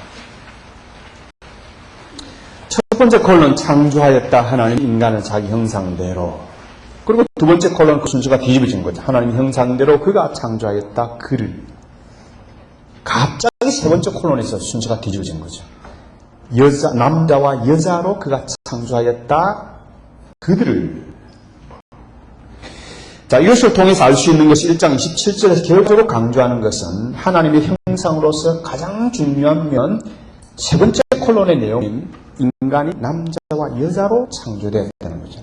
첫 번째 콜론, 창조하였다 하나님 인간을 자기 형상대로. 그리고 두 번째 콜론, 그 순서가 뒤집어진 거죠. 하나님 형상대로 그가 창조하였다 그를. 갑자기 세 번째 콜론에서 순서가 뒤집어진 거죠. 남자와 여자로 그가 창조하였다 그들을. 자, 이것을 통해서 알 수 있는 것이 1장 27절에서 계속적으로 강조하는 것은 하나님의 형상으로서 가장 중요한 면, 세 번째 콜론의 내용인 인간이 남자와 여자로 창조되었다는 거죠.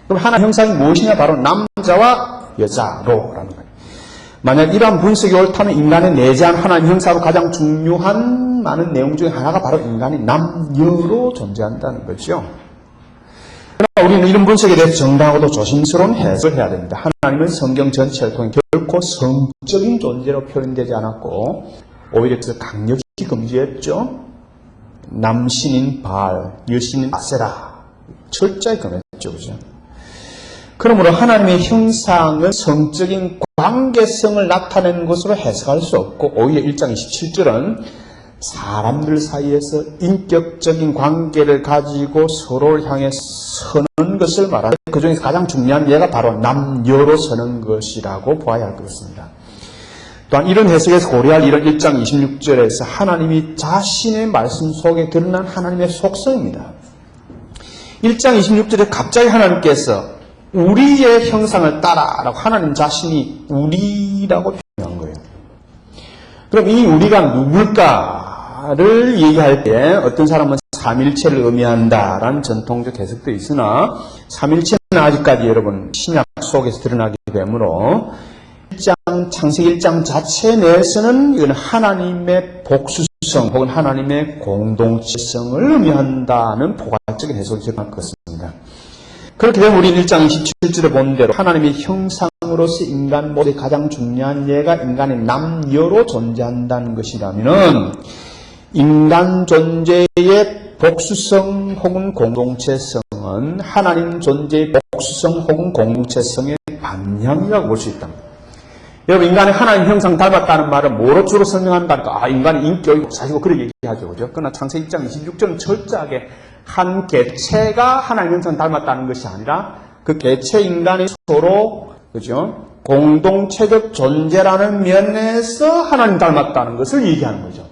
그럼 하나님의 형상이 무엇이냐? 바로 남자와 여자로라는 거예요. 만약 이러한 분석이 옳다면 인간의 내재한 하나님 형상으로 가장 중요한 많은 내용 중에 하나가 바로 인간이 남녀로 존재한다는 거죠. 그러나 우리는 이런 분석에 대해서 정당하고도 조심스러운 해석을 해야 됩니다. 하나님은 성경 전체를 통해 결코 성적인 존재로 표현되지 않았고 오히려 그래서 강력히 금지했죠. 남신인 바알, 여신인 아세라 철저히 금했죠. 그죠? 그러므로 하나님의 형상은 성적인 관계성을 나타내는 것으로 해석할 수 없고 오히려 1장 27절은 사람들 사이에서 인격적인 관계를 가지고 서로를 향해 서는 것을 말하는, 그 중에서 가장 중요한 예가 바로 남녀로 서는 것이라고 보아야 할 것 같습니다. 또한 이런 해석에서 고려할 이런 1장 26절에서 하나님이 자신의 말씀 속에 드러난 하나님의 속성입니다. 1장 26절에 갑자기 하나님께서 우리의 형상을 따라라고 하나님 자신이 우리라고 표현한 거예요. 그럼 이 우리가 누굴까를 얘기할 때 어떤 사람은 삼일체를 의미한다라는 전통적 해석도 있으나 삼일체는 아직까지 여러분 신약 속에서 드러나게 되므로 창세기 1장 자체 내에서는 이건 하나님의 복수성 혹은 하나님의 공동체성을 의미한다는 포괄적인 해석이 적용할 것 같습니다. 그렇게 되면 우리는 1장 27절에 본 대로 하나님의 형상으로서 인간 모두의 가장 중요한 예가 인간의 남녀로 존재한다는 것이라면 인간 존재의 복수성 혹은 공동체성은 하나님 존재의 복수성 혹은 공동체성의 반향이라고 볼 수 있다. 여러분, 인간의 하나님 형상 닮았다는 말은 뭐로 주로 설명한다니까? 인간의 인격이고 사실고 그렇게 얘기하죠. 그죠? 그러나 창세기 1장 26절은 철저하게 한 개체가 하나님 형상 닮았다는 것이 아니라 그 개체 인간이 서로, 그죠? 공동체적 존재라는 면에서 하나님 닮았다는 것을 얘기하는 거죠.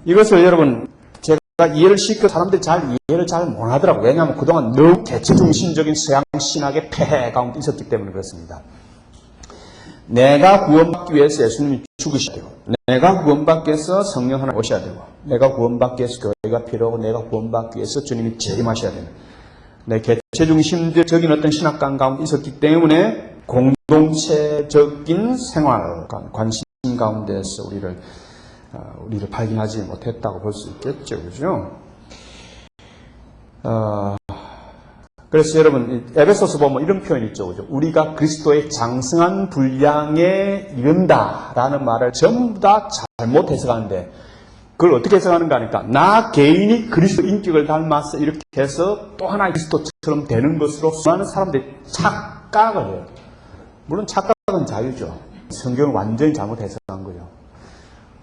이것을 여러분, 제가 이해를 시켜 사람들이 이해를 잘 못하더라고요. 왜냐하면 그동안 너무 개체 중심적인 서양 신학의 폐해 가운데 있었기 때문에 그렇습니다. 내가 구원받기 위해서 예수님이 죽으셔야 되고, 내가 구원받기 위해서 성령 하나 오셔야 되고, 내가 구원받기 위해서 교회가 필요하고, 내가 구원받기 위해서 주님이 재림하셔야 되는, 내 개체 중심적인 어떤 신학관 가운데 있었기 때문에 공동체적인 생활, 관심 가운데서 우리를 우리를 발견하지 못했다고 볼 수 있겠죠. 그죠? 그래서 여러분, 에베소서 보면 이런 표현이 있죠. 그죠? 우리가 그리스도의 장성한 분량에 이른다라는 말을 전부 다 잘못 해석하는데, 그걸 어떻게 해석하는가 하니까, 나 개인이 그리스도 인격을 닮아서 이렇게 해서 또 하나의 그리스도처럼 되는 것으로 수많은 사람들이 착각을 해요. 물론 착각은 자유죠. 성경을 완전히 잘못 해석한 거죠.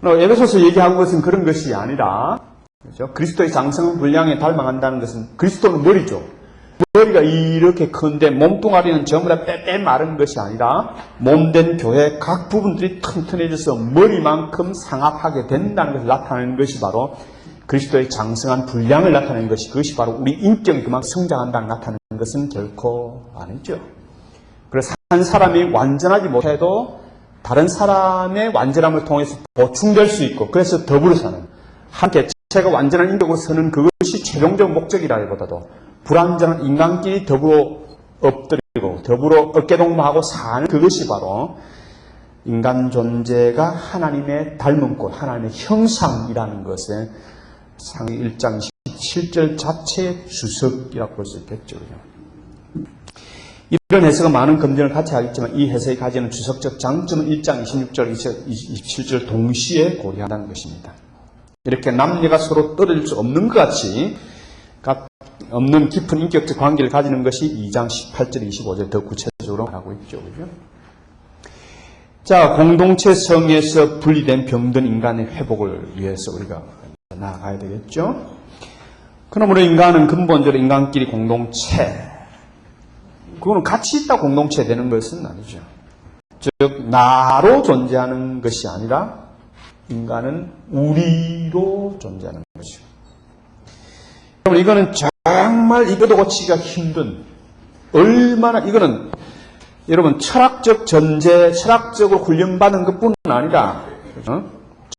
에베소서 얘기한 것은 그런 것이 아니라, 그렇죠? 그리스도의 장성한 분량에 닮아간다는 것은 그리스도는 머리죠. 머리가 이렇게 큰데 몸뚱아리는 전부 다 빼빼 마른 것이 아니라 몸된 교회 각 부분들이 튼튼해져서 머리만큼 상합하게 된다는 것을 나타내는 것이 바로 그리스도의 장성한 분량을 나타내는 것이, 그것이 바로 우리 인격이 그만큼 성장한다는 나타내는 것은 결코 아니죠. 그래서 한 사람이 완전하지 못해도 다른 사람의 완전함을 통해서 보충될 수 있고, 그래서 더불어 사는, 한 개체가 완전한 인격으로 서는 그것이 최종적 목적이라기보다도 불완전한 인간끼리 더불어 엎드리고 더불어 어깨동무하고 사는 그것이 바로 인간 존재가 하나님의 닮은 꼴, 하나님의 형상이라는 것에 상위 1장 17절 자체의 주석이라고 볼 수 있겠죠. 이런 해석은 많은 검증을 같이 하겠지만 이 해석이 가지는 주석적 장점은 1장 26절, 27절 동시에 고려한다는 것입니다. 이렇게 남녀가 서로 떨어질 수 없는 것 같이 없는 깊은 인격적 관계를 가지는 것이 2장 18절, 25절 더 구체적으로 말하고 있죠. 그죠? 자, 공동체성에서 분리된 병든 인간의 회복을 위해서 우리가 나아가야 되겠죠? 그러므로 인간은 근본적으로 인간끼리 공동체, 그거는 같이 있다 공동체 되는 것은 아니죠. 즉, 나로 존재하는 것이 아니라 인간은 우리로 존재하는 것이죠. 그럼 이거는 정말 이것도 고치기가 힘든, 얼마나, 이거는 여러분 철학적 전제, 철학적으로 훈련받은 것뿐 아니라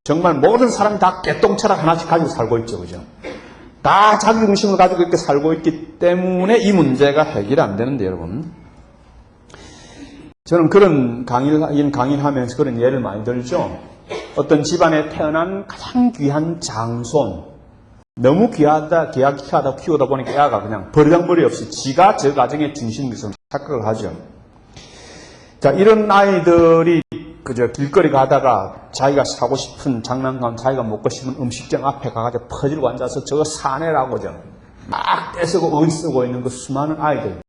정말 모든 사람이 다 개똥 철학 하나씩 가지고 살고 있죠. 그죠? 다 자기 중심을 가지고 이렇게 살고 있기 때문에 이 문제가 해결이 안 되는데, 여러분. 저는 그런 강의를 하면서 그런 예를 많이 들죠. 어떤 집안에 태어난 가장 귀한 장손, 너무 귀하다 키우다 보니까 애가 그냥 버리장머리 없이 지가 저 가정의 중심인 것으로 착각을 하죠. 자, 이런 아이들이 그저 길거리 가다가 자기가 사고 싶은 장난감, 자기가 먹고 싶은 음식점 앞에 가가지고 퍼질고 앉아서 저거 사내라고죠. 막 떼쓰고 어리쓰고 있는 그 수많은 아이들.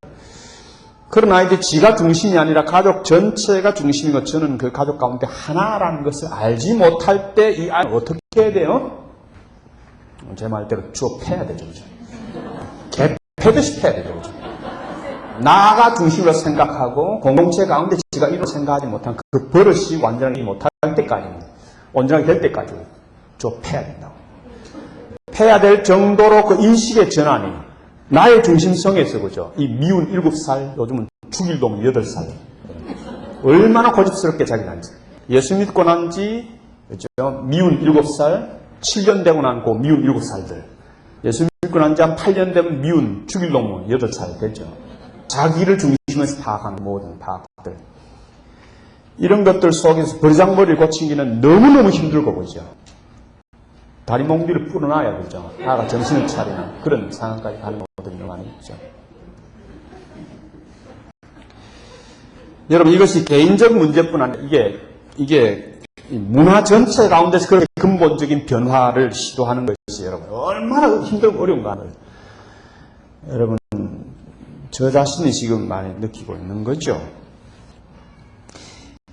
그런 아이들이 지가 중심이 아니라 가족 전체가 중심이고, 저는 그 가족 가운데 하나라는 것을 알지 못할 때 이 아이는 어떻게 해야 돼요? 제 말대로 주워 패야 되죠. 그죠? 개 패듯이 패야 되죠. 그죠? 나가 중심으로 생각하고 공동체 가운데 지가 이로 생각하지 못한 그 버릇이 완전하게 못할 때까지는, 온전하게 될 때까지 주워 패야 된다고. 패야 될 정도로 그 인식의 전환이 나의 중심성에서, 그죠? 이 미운 7살, 요즘은 죽일 놈 8살. 얼마나 고집스럽게 자기 난지. 예수 믿고 난지, 그죠? 미운 7살, 7년 되고 난 그 미운 7살들. 예수 믿고 난 지 한 8년 되면 미운 죽일 놈은 8살 되죠. 자기를 중심에서 파악하는 모든 파악들. 이런 것들 속에서 버리장머리를 고치기는 너무너무 힘들고, 그죠? 다리 몽디를 풀어놔야 되죠. 아가 정신을 차리는 그런 상황까지 가는 것들이 너무 많이 있죠. 여러분, 이것이 개인적 문제뿐 아니라 이게 문화 전체 가운데서 그렇게 근본적인 변화를 시도하는 것이 여러분 얼마나 힘들고 어려운가를 여러분 저 자신이 지금 많이 느끼고 있는 거죠.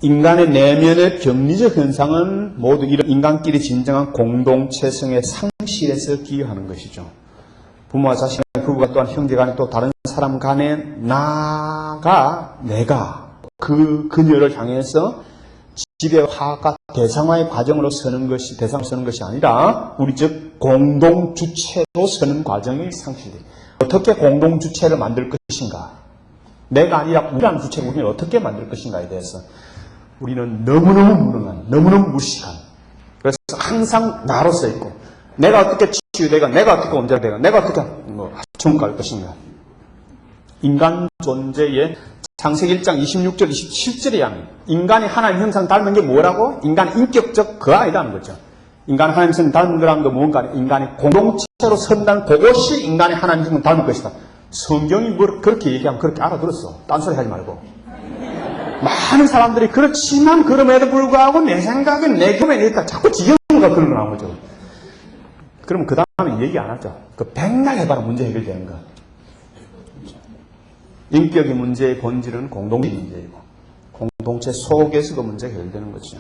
인간의 내면의 병리적 현상은 모두 이런 인간끼리 진정한 공동체성의 상실에서 기여하는 것이죠. 부모와 자식 간의, 부부가 또한 형제 간에, 또 다른 사람 간에 내가 그녀를 향해서 지배화가 대상화의 과정으로 서는 것이, 대상으로 서는 것이 아니라 우리 즉 공동주체로 서는 과정이 상실돼요. 어떻게 공동주체를 만들 것인가? 내가 아니라 우리라는 주체를 우리는 어떻게 만들 것인가에 대해서 우리는 너무너무 무능한, 너무너무 무식한, 그래서 항상 나로 서 있고, 내가 어떻게 치유되고, 내가 어떻게 온전되고, 내가 어떻게 천국갈 것인가. 인간 존재의 창세기 1장 26절, 27절에 하면 인간이 하나님 형상 닮은 게 뭐라고? 인간의 인격적 그 아이라는 거죠. 인간이 하나님을 닮은 거란 건 뭔가 인간이 공동체로 선다는 그것이 인간이 하나님을 닮을 것이다. 성경이 뭐 그렇게 얘기하면 그렇게 알아들었어. 딴소리 하지 말고. 많은 사람들이 그렇지만 그럼에도 불구하고 내 생각엔 내 경험에 있다. 자꾸 지경과 그런 거 나오는 거죠. 그러면 그 다음에 얘기 안 하죠. 그 백날 해봐라 문제 해결되는 거. 인격의 문제의 본질은 공동체 문제이고 공동체 속에서 그 문제가 해결되는 거죠.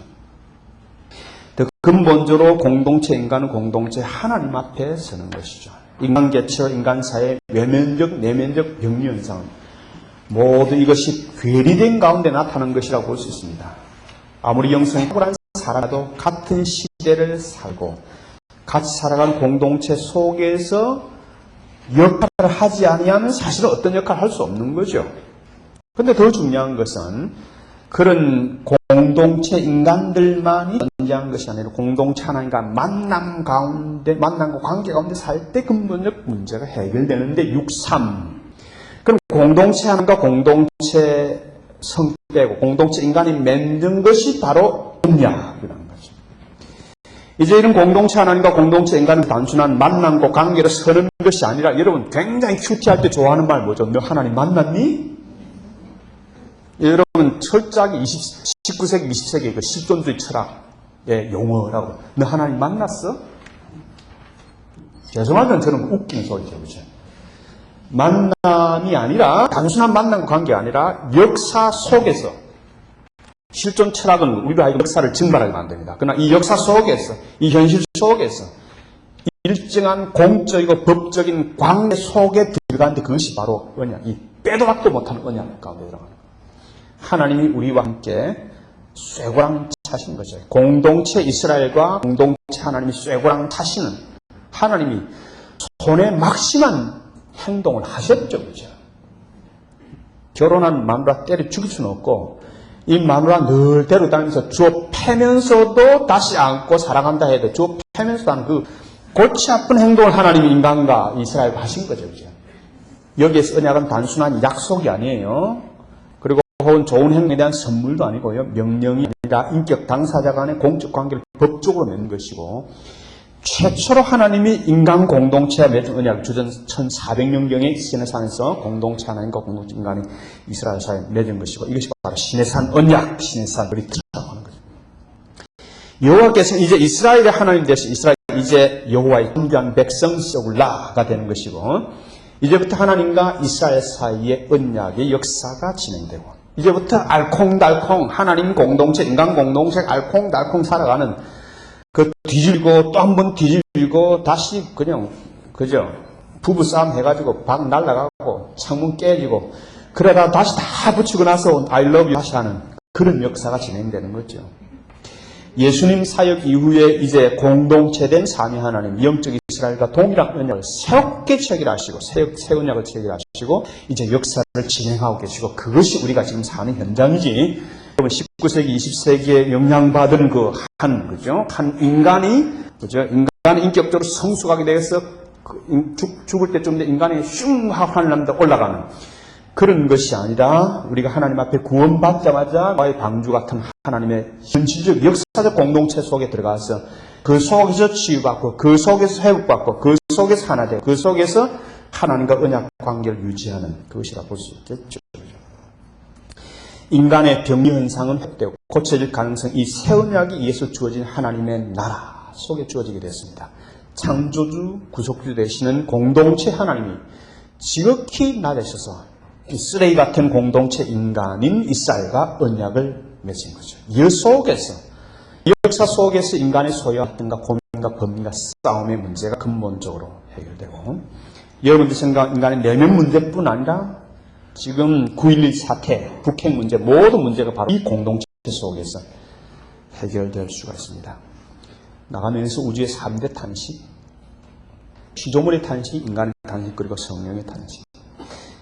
더 근본적으로 공동체 인간은 공동체 하나님 앞에 서는 것이죠. 인간개체, 인간사의 외면적, 내면적 병리현상 모두 이것이 괴리된 가운데 나타나는 것이라고 볼 수 있습니다. 아무리 영성이 탁월한 사람도 같은 시대를 살고 같이 살아가는 공동체 속에서 역할을 하지 아니하면 사실은 어떤 역할을 할 수 없는 거죠. 그런데 더 중요한 것은 그런 공동체 인간들만이 존재한 것이 아니라 공동체 하나님과 만남과 관계 가운데 살 때 근본적 문제가 해결되는데 6.3 그럼 공동체 하나님과 공동체 성격이고 공동체 인간이 맺는 것이 바로 언약이라는 거죠. 이제 이런 공동체 하나님과 공동체 인간은 단순한 만남과 관계로 서는 것이 아니라 여러분 굉장히 큐티할 때 좋아하는 말 뭐죠? 너 하나님 만났니? 여러분 철저하게 19세기, 20세기 그 실존주의 철학의 용어라고 너 하나님 만났어? 죄송하지만 저는 웃기는 소리죠. 그렇죠? 만남이 아니라 단순한 만남과 관계가 아니라 역사 속에서 실존 철학은 우리가 하여금 역사를 증발하게 만듭니다. 그러나 이 역사 속에서 이 현실 속에서 일정한 공적이고 법적인 관계 속에 들어가는데 그것이 바로 언약, 이 빼도 박도 못하는 언약 가운데 들어가는 거예요. 하나님이 우리와 함께 쇠고랑 차신 거죠. 공동체 이스라엘과 공동체 하나님이 쇠고랑 타시는 하나님이 손에 막심한 행동을 하셨죠. 그죠? 결혼한 마누라 때려 죽일 수는 없고 이 마누라 늘 데려다니면서 주어 패면서도 다시 안고 사랑한다 해도 주어 패면서도 하는 그 골치 아픈 행동을 하나님이 인간과 이스라엘과 하신 거죠. 그죠? 여기에서 언약은 단순한 약속이 아니에요. 그리고 혹은 좋은 행동에 대한 선물도 아니고요. 명령이 아니라 인격 당사자 간의 공적 관계를 법적으로 맺는 것이고 최초로 하나님이 인간 공동체와 맺은 언약 주전 1400년경에 시내산에서 공동체 하나님과 공동체 인간이 이스라엘 사이에 맺은 것이고 이것이 바로 시내산 언약, 시내산 브리트라고 하는 거죠. 여호와께서는 이제 이스라엘의 하나님 대신 이스라엘 이제 여호와의 존귀한 백성 서울라가 되는 것이고 이제부터 하나님과 이스라엘 사이의 언약의 역사가 진행되고 이제부터 알콩달콩 하나님 공동체, 인간 공동체 알콩달콩 살아가는 그 뒤질고 또 한 번 뒤질고 다시 그냥 그죠 부부싸움 해가지고 방 날아가고 창문 깨지고 그러다 다시 다 붙이고 나서 I love you 다시 하는 그런 역사가 진행되는 거죠. 예수님 사역 이후에 이제 공동체된 삼위 하나님 영적 이스라엘과 동일한 언약을 새롭게 체결하시고 새 언약을 체결하시고 이제 역사를 진행하고 계시고 그것이 우리가 지금 사는 현장이지. 19세기, 20세기에 영향받은 그죠? 한 인간이, 그죠? 인간이 인격적으로 성숙하게 되어서 죽을 때쯤 돼 인간이 슝 하고 하늘나라에 올라가는 그런 것이 아니라 우리가 하나님 앞에 구원받자마자 나의 방주 같은 하나님의 현실적, 역사적 공동체 속에 들어가서 그 속에서 치유받고 그 속에서 회복받고 그 속에서 하나 되고 그 속에서 하나님과 언약 관계를 유지하는 그것이라 볼 수 있겠죠. 인간의 병리 현상은 회복되고 고쳐질 가능성 이 새 언약이 위해서 주어진 하나님의 나라 속에 주어지게 됐습니다. 창조주, 구속주 되시는 공동체 하나님이 지극히 낮으셔서 이 쓰레기 같은 공동체 인간인 이스라엘과 언약을 맺은 거죠. 이 속에서 이 역사 속에서 인간의 소유하던가 고민과 범민과 싸움의 문제가 근본적으로 해결되고 여러분들 생각 인간의 내면 문제뿐 아니라 지금 9.11 사태, 북핵 문제, 모든 문제가 바로 이 공동체 속에서 해결될 수가 있습니다. 나가면서 우주의 3대 탄식, 피조물의 탄식, 인간의 탄식, 그리고 성령의 탄식.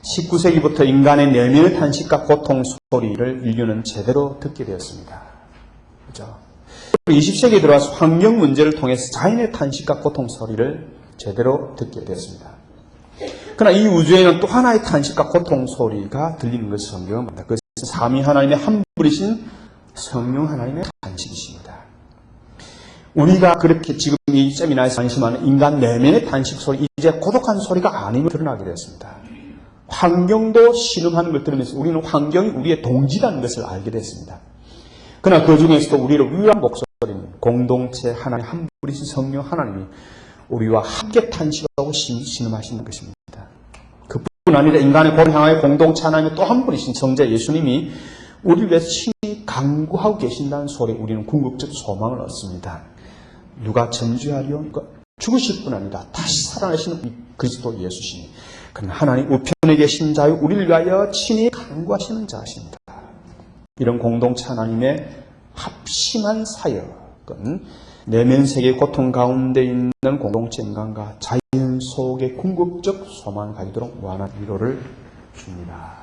19세기부터 인간의 내면의 탄식과 고통 소리를 인류는 제대로 듣게 되었습니다. 그죠? 20세기에 들어와서 환경 문제를 통해서 자연의 탄식과 고통 소리를 제대로 듣게 되었습니다. 그러나 이 우주에는 또 하나의 탄식과 고통 소리가 들리는 것을 성경은 말합니다. 그것은 삼위 하나님의 한 분이신 성령 하나님의 탄식이십니다. 우리가 그렇게 지금 이 세미나에서 관심하는 인간 내면의 탄식 소리, 이제 고독한 소리가 아님을 드러나게 되었습니다. 환경도 신음하는 걸 들으면서 우리는 환경이 우리의 동지라는 것을 알게 됐습니다. 그러나 그 중에서도 우리를 위한 목소리는 공동체 하나님 한 분이신 성령 하나님이 우리와 함께 탄식하고 신음하시는 것입니다. 그뿐 아니라 인간의 고를 향하여 공동체 하나님의 또 한 분이신 성자 예수님이 우리를 위해서 친히 간구하고 계신다는 소리에 우리는 궁극적 소망을 얻습니다. 누가 점주하려 죽으실 뿐 아니라 다시 살아나시는 그리스도 예수시니 그는 하나님 우편에 계신 자유 우리를 위하여 친히 간구하시는 자십니다. 이런 공동체 하나님의 합심한 사역은 내면세계의 고통 가운데 있는 공동체 인간과 자연 속의 궁극적 소망을 가지도록 무한한 위로를 줍니다.